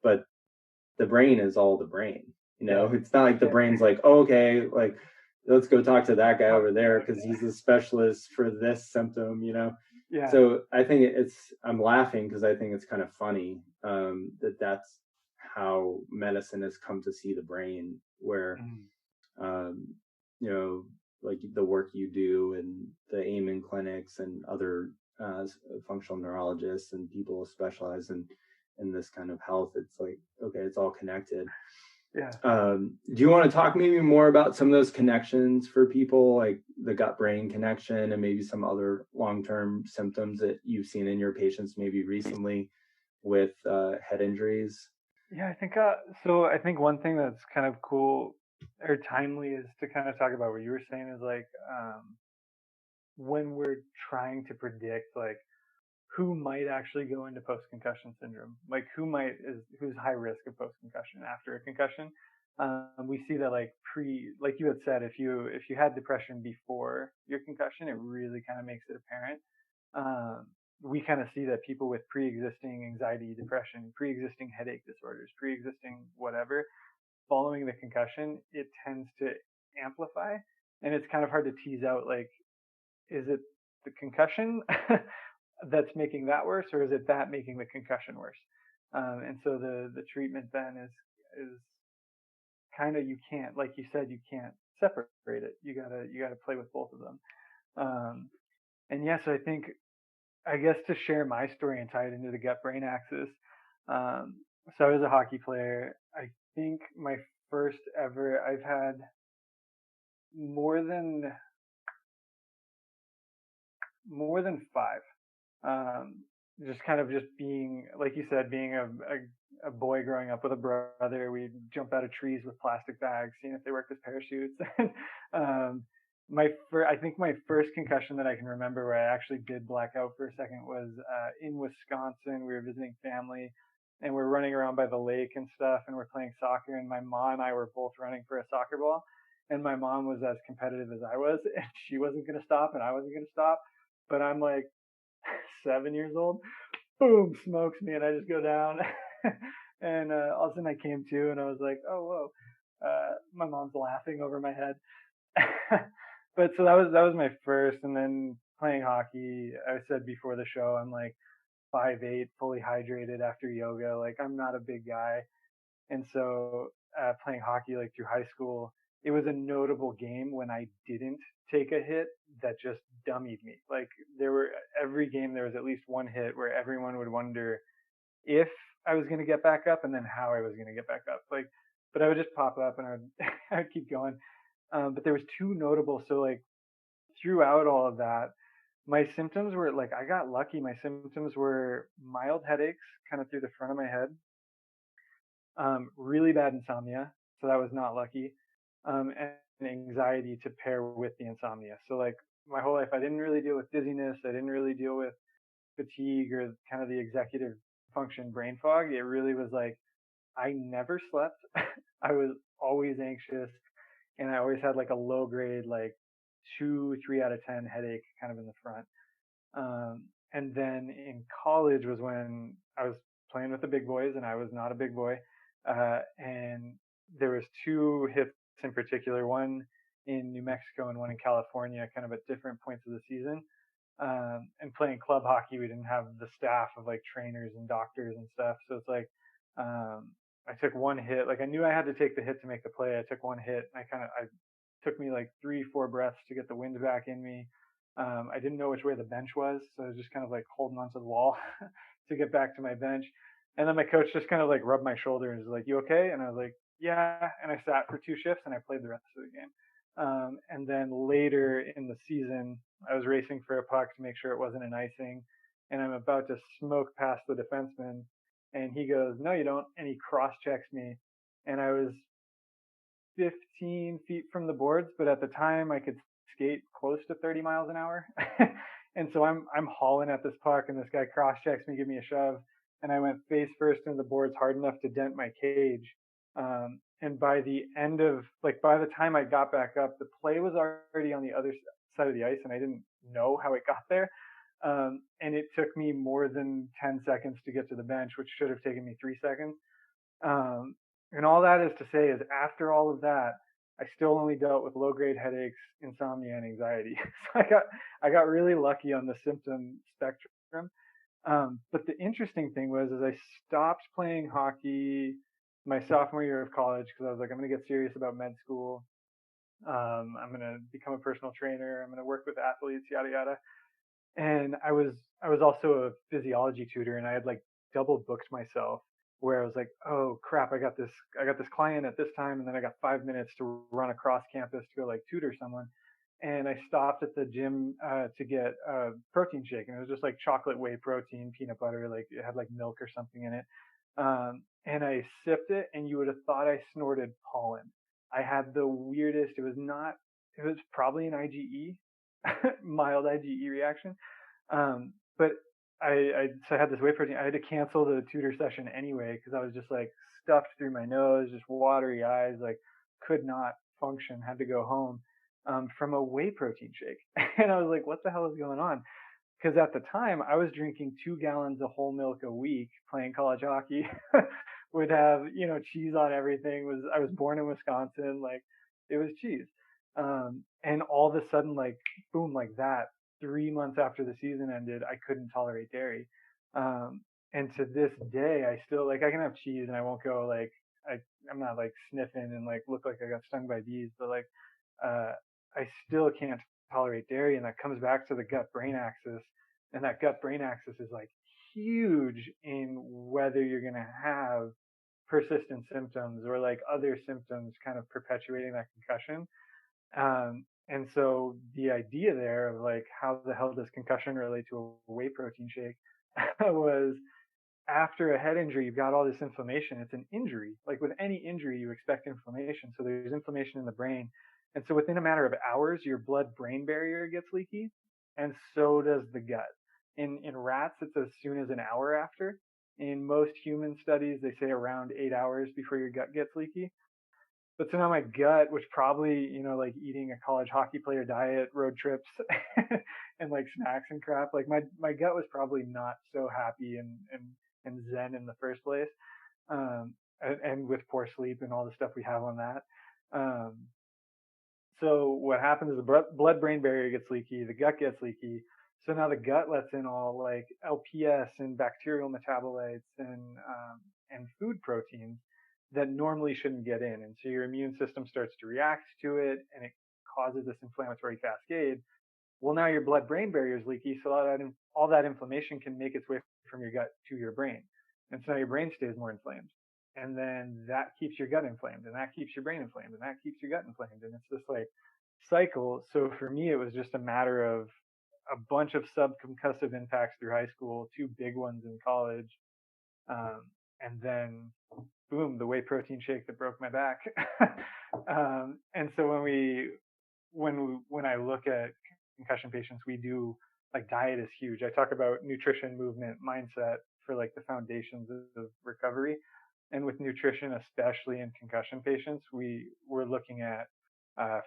but the brain is all the brain. It's not like the brain's like, oh, okay, like let's go talk to that guy over there because he's a specialist for this symptom. So I think I'm laughing because I think it's kind of funny that's how medicine has come to see the brain, where like the work you do and the Amen clinics and other functional neurologists and people who specialize in this kind of health, it's like, okay, it's all connected. Do you want to talk maybe more about some of those connections for people, like the gut-brain connection, and maybe some other long-term symptoms that you've seen in your patients maybe recently with head injuries? I think so. I think one thing that's kind of cool or timely is to kind of talk about what you were saying, is like when we're trying to predict like who might actually go into post-concussion syndrome, like who's high risk of post-concussion after a concussion. We see that like you had said, if you had depression before your concussion, it really kind of makes it apparent. We kind of see that people with pre-existing anxiety, depression, pre-existing headache disorders, pre-existing whatever, following the concussion, it tends to amplify. And it's kind of hard to tease out, like, is it the concussion that's making that worse, or is it that making the concussion worse? And so the treatment then is kind of, you can't, like you said, you can't separate it. You gotta play with both of them. And yes, I guess to share my story and tie it into the gut-brain axis. So I was a hockey player. I think my first ever, I've had more than 5. Just kind of being, like you said, being a boy growing up with a brother. We'd jump out of trees with plastic bags, seeing if they worked as parachutes. I think my first concussion that I can remember where I actually did black out for a second was in Wisconsin. We were visiting family, and we're running around by the lake and stuff, and we're playing soccer, and my mom and I were both running for a soccer ball, and my mom was as competitive as I was, and she wasn't going to stop, and I wasn't going to stop, but I'm like 7 years old, boom, smokes me, and I just go down, and all of a sudden I came to, and I was like, oh, whoa, my mom's laughing over my head. But so that was my first. And then playing hockey, I said before the show, I'm like 5'8", fully hydrated after yoga. Like, I'm not a big guy. And so playing hockey like through high school, it was a notable game when I didn't take a hit that just dummied me. Like, every game there was at least one hit where everyone would wonder if I was going to get back up and then how I was going to get back up. Like, but I would just pop up and I would keep going. But there was 2 notable. So like throughout all of that, my symptoms were like, I got lucky. My symptoms were mild headaches kind of through the front of my head, really bad insomnia. So that was not lucky. And anxiety to pair with the insomnia. So like my whole life, I didn't really deal with dizziness. I didn't really deal with fatigue or kind of the executive function brain fog, it really was like I never slept. I was always anxious, and I always had like a low grade, like 3 out of 10 headache kind of in the front. And then in college was when I was playing with the big boys, and I was not a big boy. And there was 2 hits in particular, one in New Mexico and one in California, kind of at different points of the season. And playing club hockey, we didn't have the staff of like trainers and doctors and stuff. So it's like, I took one hit, like I knew I had to take the hit to make the play. I took one hit. I took me like 3-4 breaths to get the wind back in me. I didn't know which way the bench was, so I was just kind of like holding onto the wall to get back to my bench. And then my coach just kind of like rubbed my shoulder and was like, "You okay?" And I was like, "Yeah." And I sat for 2 shifts and I played the rest of the game. And then later in the season, I was racing for a puck to make sure it wasn't an icing, and I'm about to smoke past the defenseman, and he goes, "No, you don't." And he cross-checks me, and I was 15 feet from the boards, but at the time I could skate close to 30 miles an hour. And so I'm hauling at this puck, and this guy cross-checks me, give me a shove, and I went face first into the boards hard enough to dent my cage. And by the time I got back up, the play was already on the other side of the ice, and I didn't know how it got there. And it took me more than 10 seconds to get to the bench, which should have taken me 3 seconds. And all that is to say is after all of that, I still only dealt with low-grade headaches, insomnia, and anxiety. So I got really lucky on the symptom spectrum. But the interesting thing was, I stopped playing hockey my sophomore year of college because I was like, I'm going to get serious about med school. I'm going to become a personal trainer. I'm going to work with athletes, yada yada. And I was also a physiology tutor, and I had like double booked myself, where I was like, oh crap, I got this client at this time, and then I got 5 minutes to run across campus to go like tutor someone. And I stopped at the gym to get a protein shake, and it was just like chocolate whey protein, peanut butter, like it had like milk or something in it. And I sipped it, and you would have thought I snorted pollen. I had the weirdest, it was probably an IgE, mild IgE reaction. But so I had this whey protein. I had to cancel the tutor session anyway because I was just like stuffed through my nose, just watery eyes, like could not function, had to go home from a whey protein shake. And I was like, what the hell is going on? Because at the time I was drinking 2 gallons of whole milk a week playing college hockey. Would have, cheese on everything. I was born in Wisconsin, like it was cheese. And all of a sudden, like boom, like that, 3 months after the season ended, I couldn't tolerate dairy. And to this day, I still like, I can have cheese and I won't go like, I'm not like sniffing and like look like I got stung by bees, but like, I still can't tolerate dairy. And that comes back to the gut brain axis. And that gut brain axis is like huge in whether you're going to have persistent symptoms or like other symptoms kind of perpetuating that concussion. And so the idea there of like, how the hell does concussion relate to a whey protein shake was after a head injury, you've got all this inflammation. It's an injury. Like with any injury, you expect inflammation. So there's inflammation in the brain. And so within a matter of hours, your blood-brain barrier gets leaky. And so does the gut. In rats, it's as soon as an hour after. In most human studies, they say around 8 hours before your gut gets leaky. But so now my gut, which probably, like eating a college hockey player diet, road trips, and like snacks and crap, like my gut was probably not so happy and zen in the first place. And with poor sleep and all the stuff we have on that. So what happens is the blood-brain barrier gets leaky, the gut gets leaky. So now the gut lets in all like LPS and bacterial metabolites and food proteins that normally shouldn't get in. And so your immune system starts to react to it, and it causes this inflammatory cascade. Well, now your blood-brain barrier is leaky, so all that inflammation can make its way from your gut to your brain. And so now your brain stays more inflamed. And then that keeps your gut inflamed, and that keeps your brain inflamed, and that keeps your gut inflamed. And it's this like cycle. So for me, it was just a matter of a bunch of subconcussive impacts through high school, 2 big ones in college. And then boom, the whey protein shake that broke my back. And so when I look at concussion patients, we do like diet is huge. I talk about nutrition, movement, mindset for like the foundations of recovery. And with nutrition, especially in concussion patients, we're looking at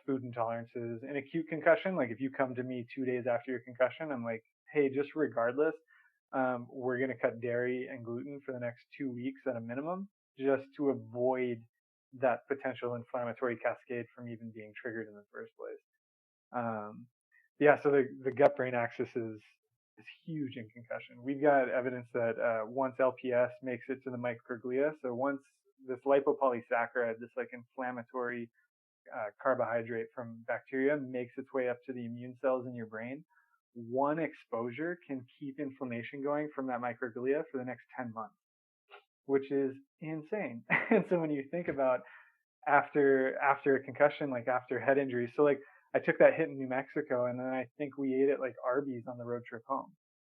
food intolerances. In acute concussion, like if you come to me 2 days after your concussion, I'm like, hey, just regardless, we're going to cut dairy and gluten for the next 2 weeks at a minimum, just to avoid that potential inflammatory cascade from even being triggered in the first place. Yeah, so the gut-brain axis is huge in concussion. We've got evidence that once LPS makes it to the microglia, so once this lipopolysaccharide, this like inflammatory carbohydrate from bacteria makes its way up to the immune cells in your brain, one exposure can keep inflammation going from that microglia for the next 10 months, which is insane. And so when you think about after a concussion, like after head injury, so like I took that hit in New Mexico, and then I think we ate at like Arby's on the road trip home,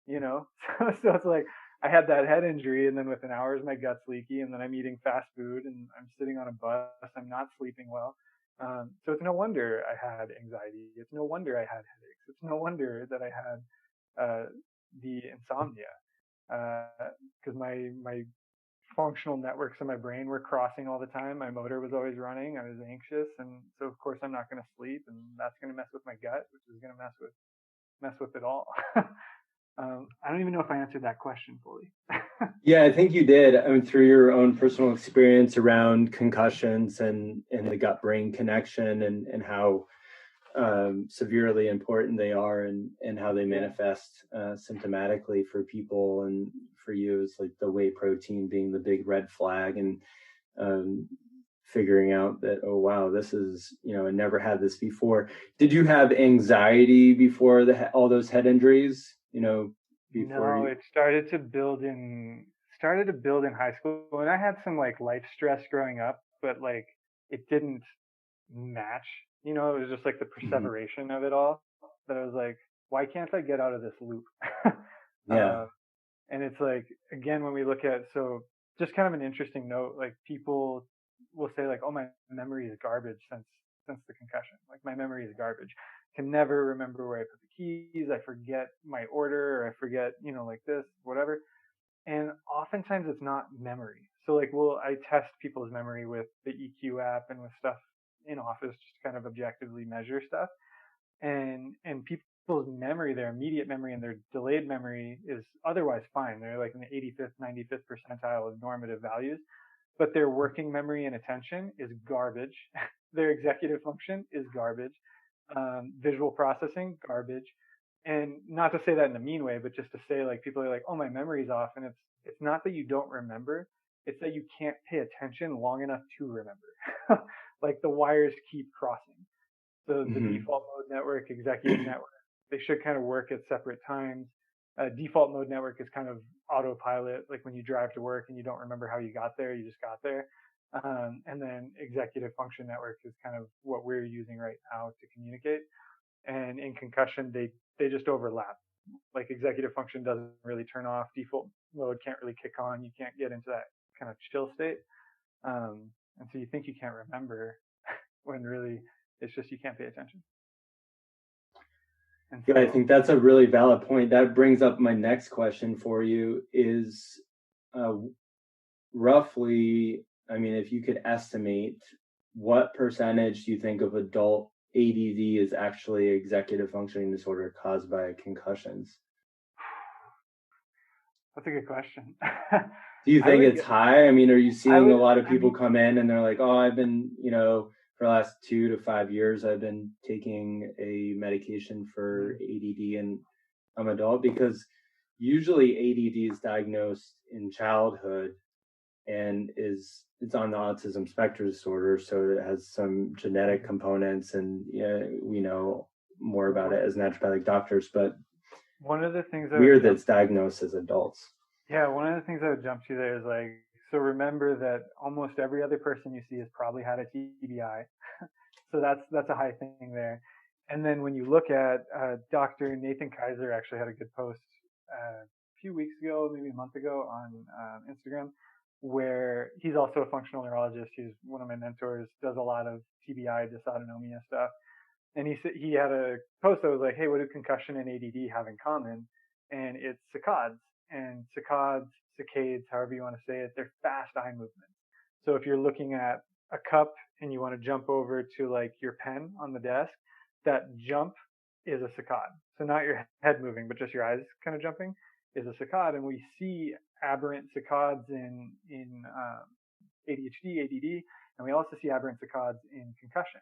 you know? So it's like I had that head injury, and then within hours my gut's leaky, and then I'm eating fast food, and I'm sitting on a bus, I'm not sleeping well. So it's no wonder I had anxiety. It's no wonder I had headaches. It's no wonder that I had the insomnia, because my functional networks in my brain were crossing all the time. My motor was always running. I was anxious, and so of course I'm not going to sleep, and that's going to mess with my gut, which is going to mess with it all. I don't even know if I answered that question fully. Yeah, I think you did. I mean, through your own personal experience around concussions and the gut-brain connection, and how severely important they are, and how they manifest symptomatically for people, and for you is like the whey protein being the big red flag, and figuring out that, oh wow, this is, I never had this before. Did you have anxiety before all those head injuries? No, it started to build in high school, and I had some like life stress growing up, but like it didn't match. It was just like the perseveration of it all, that I was like, why can't I get out of this loop? Yeah. And it's like, again, when we look at, so just kind of an interesting note, like people will say like, oh, my memory is garbage since the concussion. Like my memory is garbage. Can never remember where I put the keys. I forget my order, or I forget, like this, whatever. And oftentimes it's not memory. So like, I test people's memory with the EQ app and with stuff in office, just kind of objectively measure stuff. And people's memory, their immediate memory and their delayed memory, is otherwise fine. They're like in the 85th, 95th percentile of normative values, but their working memory and attention is garbage. Their executive function is garbage. Visual processing, garbage. And not to say that in a mean way, but just to say, like, people are like, oh, my memory's off. And it's not that you don't remember. It's that you can't pay attention long enough to remember. Like the wires keep crossing. So the default mode network, executive network, they should kind of work at separate times. Default mode network is kind of autopilot, like when you drive to work and you don't remember how you got there, you just got there. And then executive function network is kind of what we're using right now to communicate. And in concussion, they just overlap. Like executive function doesn't really turn off. Default mode can't really kick on. You can't get into that kind of chill state. And so you think you can't remember when really it's just you can't pay attention. Yeah, I think that's a really valid point. That brings up my next question for you is roughly, I mean, if you could estimate, what percentage do you think of adult ADD is actually executive functioning disorder caused by concussions? That's a good question. Do you think it's high? I mean, are you seeing a lot of people come in and they're like, oh, I've been, for the last 2 to 5 years, I've been taking a medication for ADD, and I'm adult? Because usually ADD is diagnosed in childhood and it's on the autism spectrum disorder, so it has some genetic components, and we know more about it as naturopathic doctors, but one of the things weird that it's diagnosed as adults. Yeah, one of the things I would jump to there is like, so remember that almost every other person you see has probably had a TBI. So that's a high thing there. And then when you look at Dr. Nathan Kaiser actually had a good post a few weeks ago, maybe a month ago, on Instagram, where he's also a functional neurologist. He's one of my mentors, does a lot of TBI, dysautonomia stuff. And he had a post that was like, hey, what do concussion and ADD have in common? And it's saccades. And saccades, saccades, however you want to say it, they're fast eye movements. So if you're looking at a cup and you want to jump over to like your pen on the desk, that jump is a saccade. So not your head moving, but just your eyes kind of jumping is a saccade. And we see aberrant saccades in ADHD, ADD, and we also see aberrant saccades in concussion.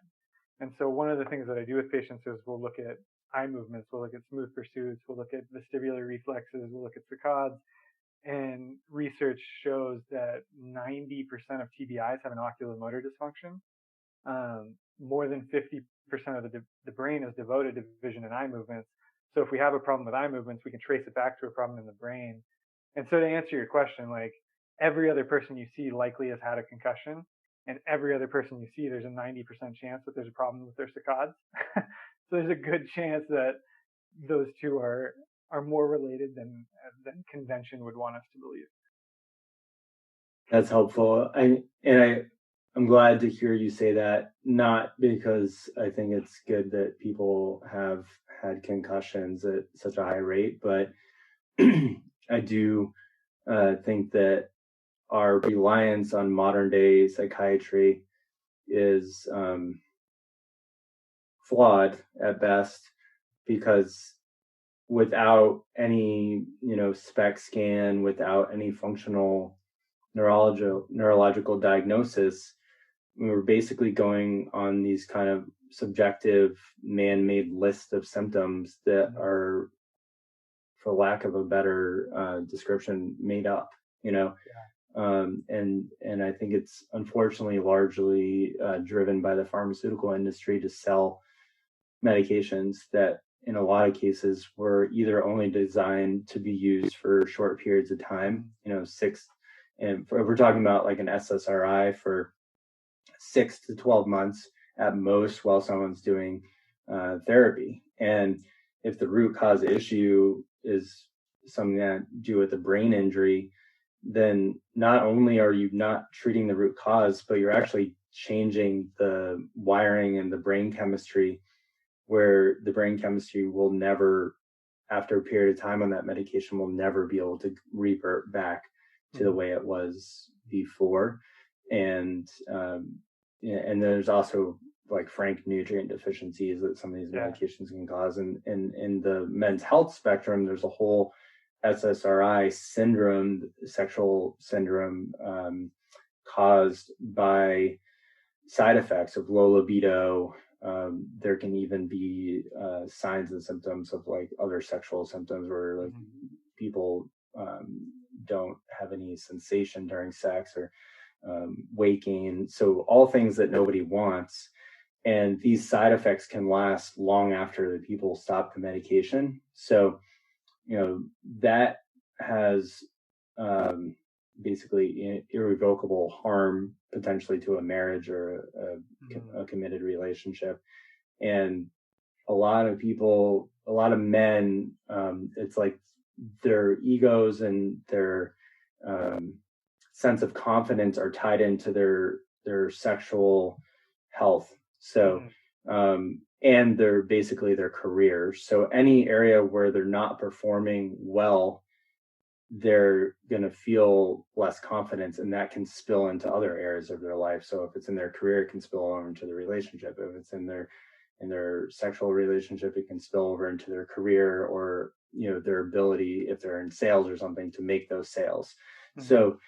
And so one of the things that I do with patients is we'll look at eye movements, we'll look at smooth pursuits, we'll look at vestibular reflexes, we'll look at saccades, and research shows that 90% of TBIs have an oculomotor dysfunction. More than 50% of the brain is devoted to vision and eye movements. So if we have a problem with eye movements, we can trace it back to a problem in the brain. And so to answer your question, like every other person you see likely has had a concussion, and every other person you see, there's a 90% chance that there's a problem with their saccades. So there's a good chance that those two are more related than convention would want us to believe. That's helpful. I'm glad to hear you say that, not because I think it's good that people have had concussions at such a high rate, but I do think that our reliance on modern day psychiatry is flawed at best, because without any, SPECT scan, without any functional neurological diagnosis, we were basically going on these kind of subjective man-made list of symptoms that are, for lack of a better description, made up, Yeah. And I think it's unfortunately largely driven by the pharmaceutical industry to sell medications that in a lot of cases were either only designed to be used for short periods of time, 6, and if we're talking about like an SSRI for 6 to 12 months at most while someone's doing therapy. And if the root cause issue is something that do with a brain injury, then not only are you not treating the root cause, but you're actually changing the wiring and the brain chemistry, where the brain chemistry will never, after a period of time on that medication, will never be able to revert back to the way it was before. And there's also like frank nutrient deficiencies that some of these medications can cause. And in the men's health spectrum, there's a whole SSRI syndrome, sexual syndrome, caused by side effects of low libido. There can even be signs and symptoms of like other sexual symptoms where like people don't have any sensation during sex or weight gain. So all things that nobody wants. And these side effects can last long after the people stop the medication. So, that has basically irrevocable harm potentially to a marriage or a committed relationship. And a lot of people, a lot of men, it's like their egos and their sense of confidence are tied into their sexual health. So, and they're basically their careers. So any area where they're not performing well, they're going to feel less confidence, and that can spill into other areas of their life. So if it's in their career, it can spill over into the relationship. If it's in their sexual relationship, it can spill over into their career, or, their ability, if they're in sales or something, to make those sales. So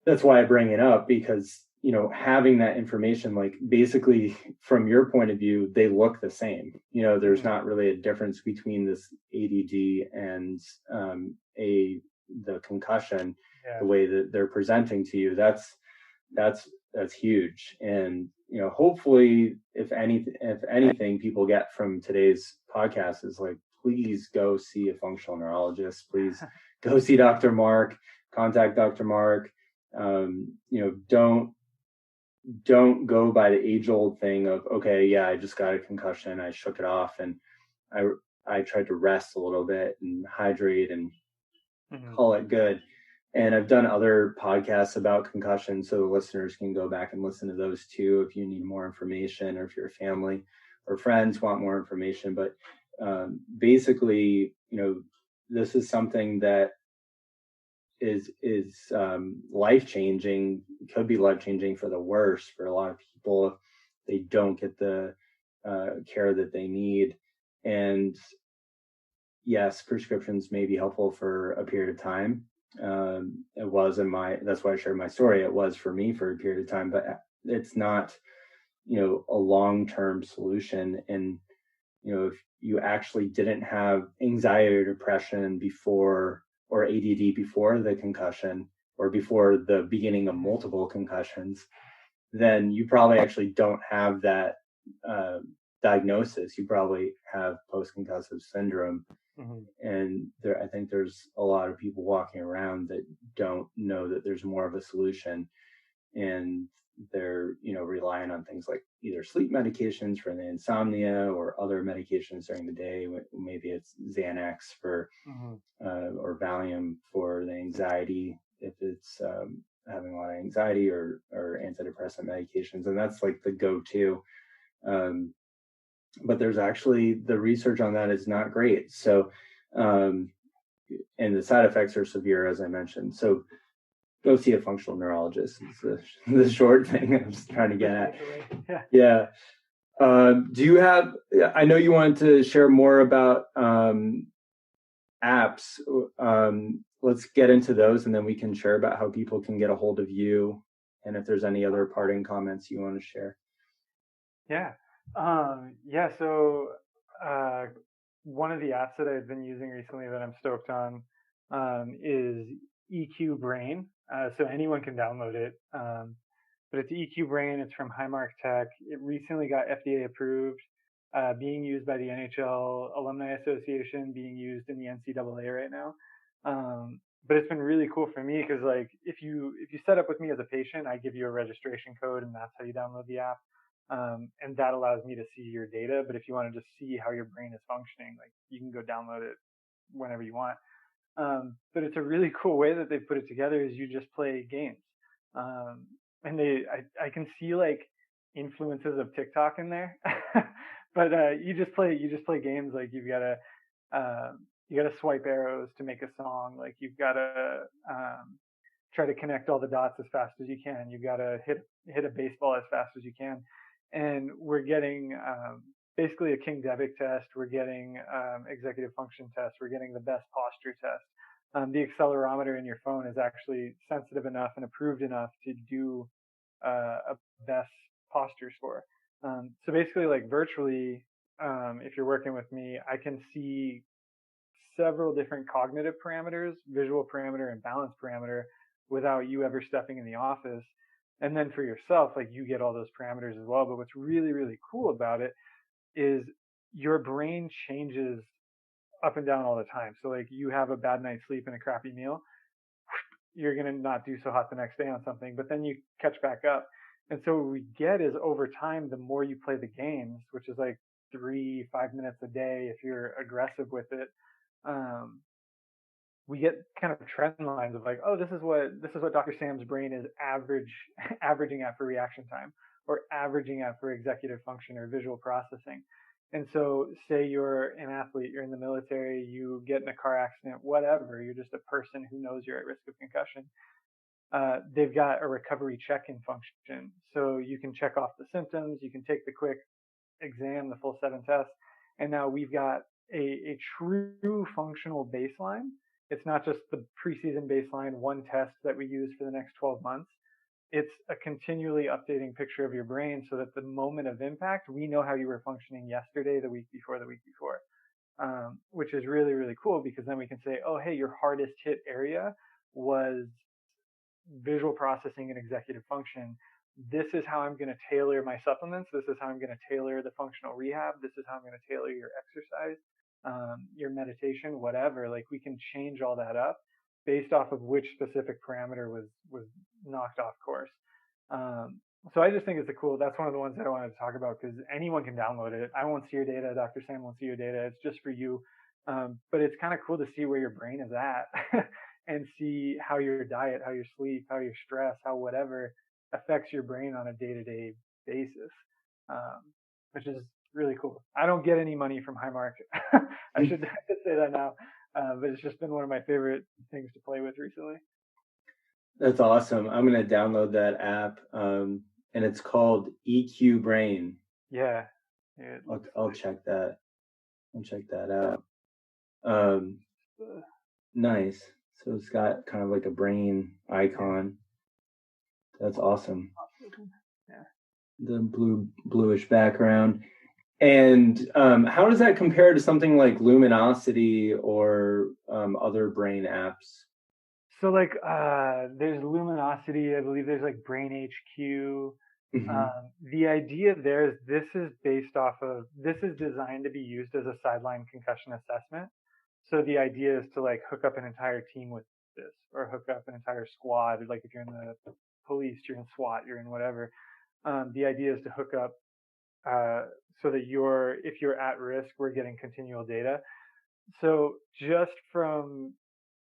that's why I bring it up, because, having that information, like basically from your point of view, they look the same. There's not really a difference between this ADD and the concussion, the way that they're presenting to you. That's huge. And, hopefully if anything people get from today's podcast is like, please go see a functional neurologist. Please go see Dr. Mark, contact Dr. Mark. Don't go by the age-old thing of, okay, yeah, I just got a concussion, I shook it off, and I tried to rest a little bit and hydrate and call it good. And I've done other podcasts about concussion, so the listeners can go back and listen to those too if you need more information, or if you're a family or friends want more information. But basically, this is something that is life-changing, could be life-changing for the worse for a lot of people if they don't get the care that they need. And yes, prescriptions may be helpful for a period of time. It was that's why I shared my story. It was for me for a period of time, but it's not, a long-term solution. And, if you actually didn't have anxiety or depression before, or ADD before the concussion, or before the beginning of multiple concussions, then you probably actually don't have that diagnosis. You probably have post-concussive syndrome. And I think there's a lot of people walking around that don't know that there's more of a solution, and they're relying on things like either sleep medications for the insomnia or other medications during the day. Maybe it's Xanax for or Valium for the anxiety if it's having a lot of anxiety, or antidepressant medications, and that's like the go-to. But there's actually, the research on that is not great. So, and the side effects are severe, as I mentioned. So go see a functional neurologist. It's the short thing I'm just trying to get at. Yeah. Do you have, I know you wanted to share more about apps. Let's get into those, and then we can share about how people can get a hold of you, and if there's any other parting comments you want to share. Yeah. So one of the apps that I've been using recently that I'm stoked on is EQ Brain. So anyone can download it. But it's EQ Brain. It's from Highmark Tech. It recently got FDA approved, being used by the NHL Alumni Association, being used in the NCAA right now. But it's been really cool for me because, like, if you set up with me as a patient, I give you a registration code, and that's how you download the app. And that allows me to see your data. But if you want to just see how your brain is functioning, like, you can go download it whenever you want. But it's a really cool way that they put it together is you just play games. And I can see like influences of TikTok in there, but you just play games. Like you gotta swipe arrows to make a song. Like you've gotta try to connect all the dots as fast as you can. You've gotta hit a baseball as fast as you can. And we're getting basically a King Devic test. We're getting executive function test. We're getting the best posture test. The accelerometer in your phone is actually sensitive enough and approved enough to do a best posture score. So basically, like virtually, if you're working with me, I can see several different cognitive parameters, visual parameter and balance parameter, without you ever stepping in the office. And then for yourself, like you get all those parameters as well. But what's really, really cool about it is your brain changes up and down all the time. So like you have a bad night's sleep and a crappy meal, you're going to not do so hot the next day on something, but then you catch back up. And so what we get is over time, the more you play the games, which is like 3-5 minutes a day, if you're aggressive with it, we get kind of trend lines of like, oh, this is what Dr. Sam's brain is averaging at for reaction time, or averaging at for executive function or visual processing. And so say you're an athlete, you're in the military, you get in a car accident, whatever, you're just a person who knows you're at risk of concussion. They've got a recovery check-in function. So you can check off the symptoms, you can take the quick exam, the full 7 tests, and now we've got a true functional baseline. It's not just the preseason baseline, one test that we use for the next 12 months. It's a continually updating picture of your brain so that the moment of impact, we know how you were functioning yesterday, the week before, which is really, really cool, because then we can say, oh, hey, your hardest hit area was visual processing and executive function. This is how I'm going to tailor my supplements. This is how I'm going to tailor the functional rehab. This is how I'm going to tailor your exercise, your meditation, whatever. Like we can change all that up based off of which specific parameter was knocked off course. So I just think it's that's one of the ones that I wanted to talk about, because anyone can download it. I won't see your data. Dr. Sam won't see your data. It's just for you. But it's kind of cool to see where your brain is at and see how your diet, how your sleep, how your stress, how whatever affects your brain on a day-to-day basis, which is really cool. I don't get any money from Highmark. I should say that now. But it's just been one of my favorite things to play with recently. That's awesome. I'm going to download that app, and it's called EQ Brain. Yeah. I'll check that. I'll check that out. Nice. So it's got kind of like a brain icon. That's awesome. Yeah. The bluish background. And how does that compare to something like Luminosity or other brain apps? So like there's Luminosity, I believe there's like Brain HQ. The idea there is this is designed to be used as a sideline concussion assessment. So the idea is to like hook up an entire team with this, or hook up an entire squad. Like if you're in the police, you're in SWAT, you're in whatever. The idea is to hook up so that if you're at risk, we're getting continual data. So just from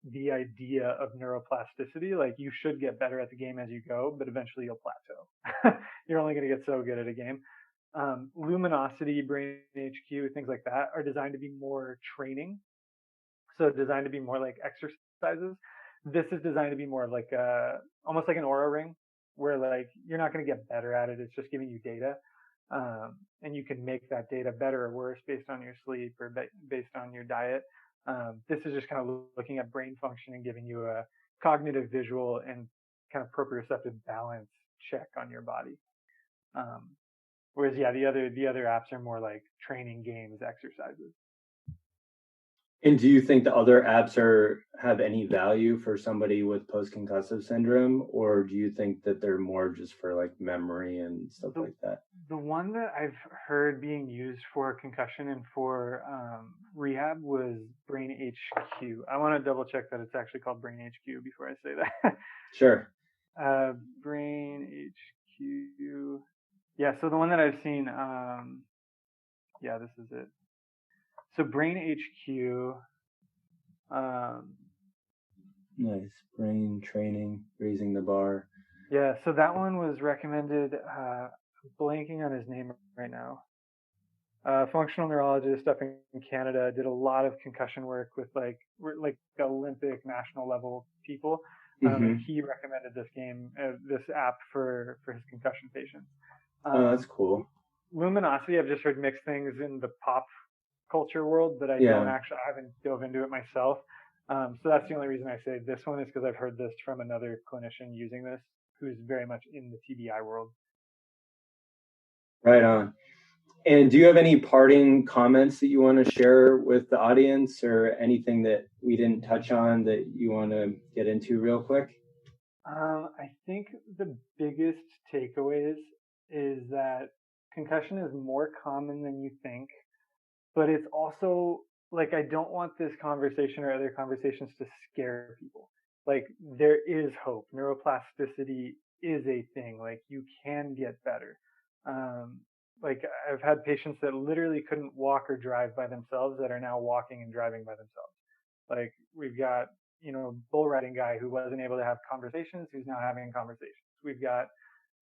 the idea of neuroplasticity, like you should get better at the game as you go, but eventually you'll plateau. You're only going to get so good at a game. Luminosity, Brain HQ, things like that are designed to be more training. So designed to be more like exercises. This is designed to be more of like almost like an Oura ring, where like you're not going to get better at it. It's just giving you data. And you can make that data better or worse based on your sleep or based on your diet. This is just kind of looking at brain function and giving you a cognitive, visual, and kind of proprioceptive balance check on your body. Whereas, yeah, the other apps are more like training, games, exercises. And do you think the other apps have any value for somebody with post-concussive syndrome, or do you think that they're more just for like memory and stuff like that? The one that I've heard being used for concussion and for rehab was Brain HQ. I want to double check that it's actually called Brain HQ before I say that. Sure. Brain HQ. Yeah, so the one that I've seen, yeah, this is it. So Brain HQ. Nice. Brain training, raising the bar. Yeah, so that one was recommended, blanking on his name right now. Functional neurologist up in Canada, did a lot of concussion work with like Olympic national level people. And he recommended this app for his concussion patients. Oh, that's cool. Luminosity, I've just heard mixed things in the pop culture world, but I haven't dove into it myself. So that's the only reason I say this one is because I've heard this from another clinician using this who's very much in the TBI world. Right on. And do you have any parting comments that you want to share with the audience, or anything that we didn't touch on that you want to get into real quick? I think the biggest takeaways is that concussion is more common than you think, but it's also like, I don't want this conversation or other conversations to scare people. Like, there is hope. Neuroplasticity is a thing. Like, you can get better. Like, I've had patients that literally couldn't walk or drive by themselves that are now walking and driving by themselves. Like, we've got, bull riding guy who wasn't able to have conversations, who's now having conversations. We've got,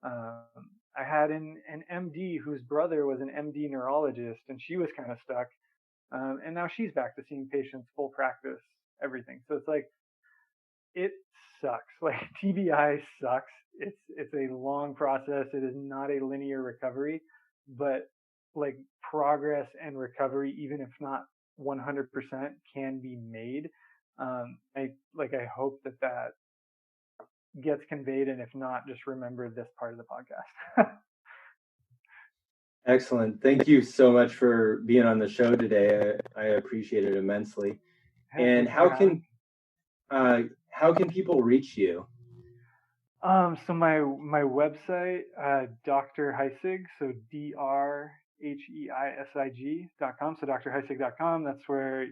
I had an MD whose brother was an MD neurologist, and she was kind of stuck. And now she's back to seeing patients, full practice, everything. So it's like, it sucks. Like, TBI sucks. It's a long process. It is not a linear recovery, but like, progress and recovery, even if not 100%, can be made. I hope that gets conveyed, and if not, just remember this part of the podcast. Excellent. Thank you so much for being on the show today. I appreciate it immensely. And how can people reach you? So my website, Dr. Heisig, so DrHeisig.com. So drheisig.com. That's where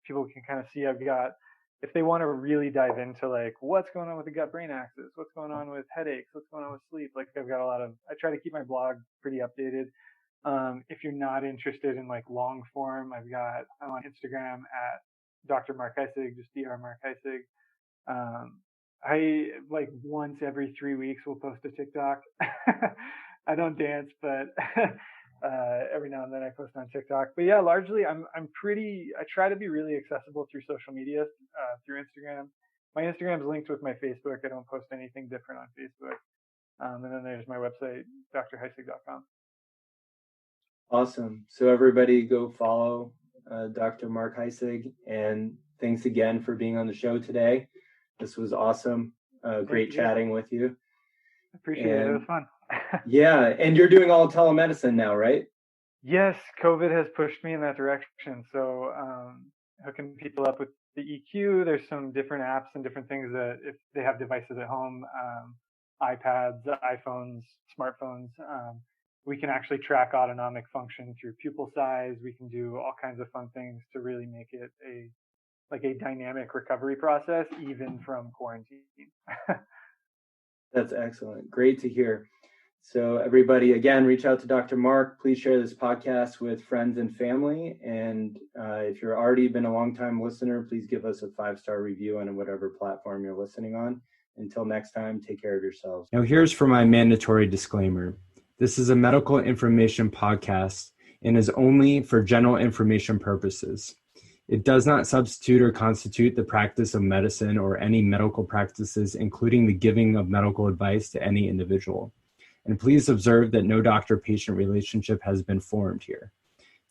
people can kind of see. I've got, if they want to really dive into like what's going on with the gut-brain axis, what's going on with headaches, what's going on with sleep, like I've got I try to keep my blog pretty updated. If you're not interested in like long form, I'm on Instagram at Dr. Mark Heisig, just Dr. Mark Heisig. I like once every 3 weeks will post a TikTok. I don't dance, but Every now and then I post on TikTok, but yeah, largely I try to be really accessible through social media, through Instagram. My Instagram is linked with my Facebook. I don't post anything different on Facebook. And then there's my website, drheisig.com. Awesome. So everybody go follow Dr. Mark Heisig, and thanks again for being on the show today. This was awesome. Great chatting with you. Appreciate it. It was fun. Yeah. And you're doing all telemedicine now, right? Yes. COVID has pushed me in that direction. So hooking people up with the EQ, there's some different apps and different things that if they have devices at home, iPads, iPhones, smartphones, we can actually track autonomic function through pupil size. We can do all kinds of fun things to really make it a dynamic recovery process, even from quarantine. That's excellent. Great to hear. So everybody, again, reach out to Dr. Mark. Please share this podcast with friends and family. And if you're already been a long-time listener, please give us a 5-star review on whatever platform you're listening on. Until next time, take care of yourselves. Now here's for my mandatory disclaimer. This is a medical information podcast and is only for general information purposes. It does not substitute or constitute the practice of medicine or any medical practices, including the giving of medical advice to any individual. And please observe that no doctor-patient relationship has been formed here.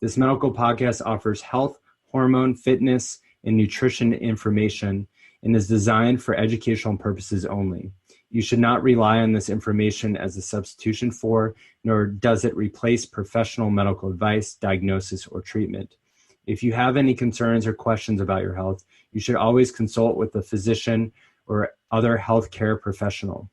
This medical podcast offers health, hormone, fitness, and nutrition information and is designed for educational purposes only. You should not rely on this information as a substitution for, nor does it replace professional medical advice, diagnosis, or treatment. If you have any concerns or questions about your health, you should always consult with a physician or other healthcare professional.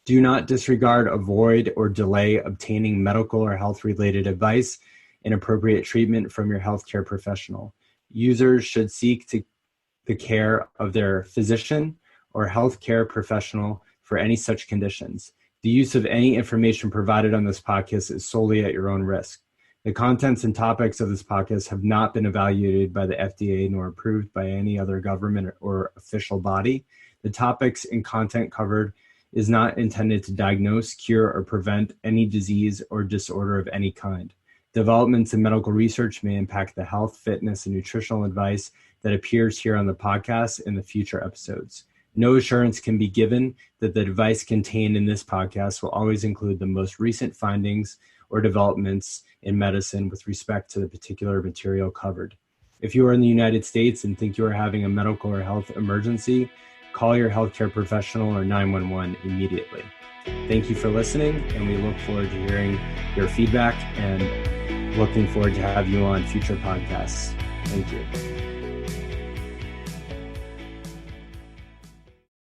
Do not disregard, avoid, or delay obtaining medical or health-related advice and appropriate treatment from your healthcare professional. Users should seek the care of their physician or healthcare professional for any such conditions. The use of any information provided on this podcast is solely at your own risk. The contents and topics of this podcast have not been evaluated by the FDA nor approved by any other government or official body. The topics and content covered is not intended to diagnose, cure, or prevent any disease or disorder of any kind. Developments in medical research may impact the health, fitness, and nutritional advice that appears here on the podcast in the future episodes. No assurance can be given that the advice contained in this podcast will always include the most recent findings or developments in medicine with respect to the particular material covered. If you are in the United States and think you are having a medical or health emergency, call your healthcare professional or 911 immediately. Thank you for listening, and we look forward to hearing your feedback and looking forward to have you on future podcasts. Thank you.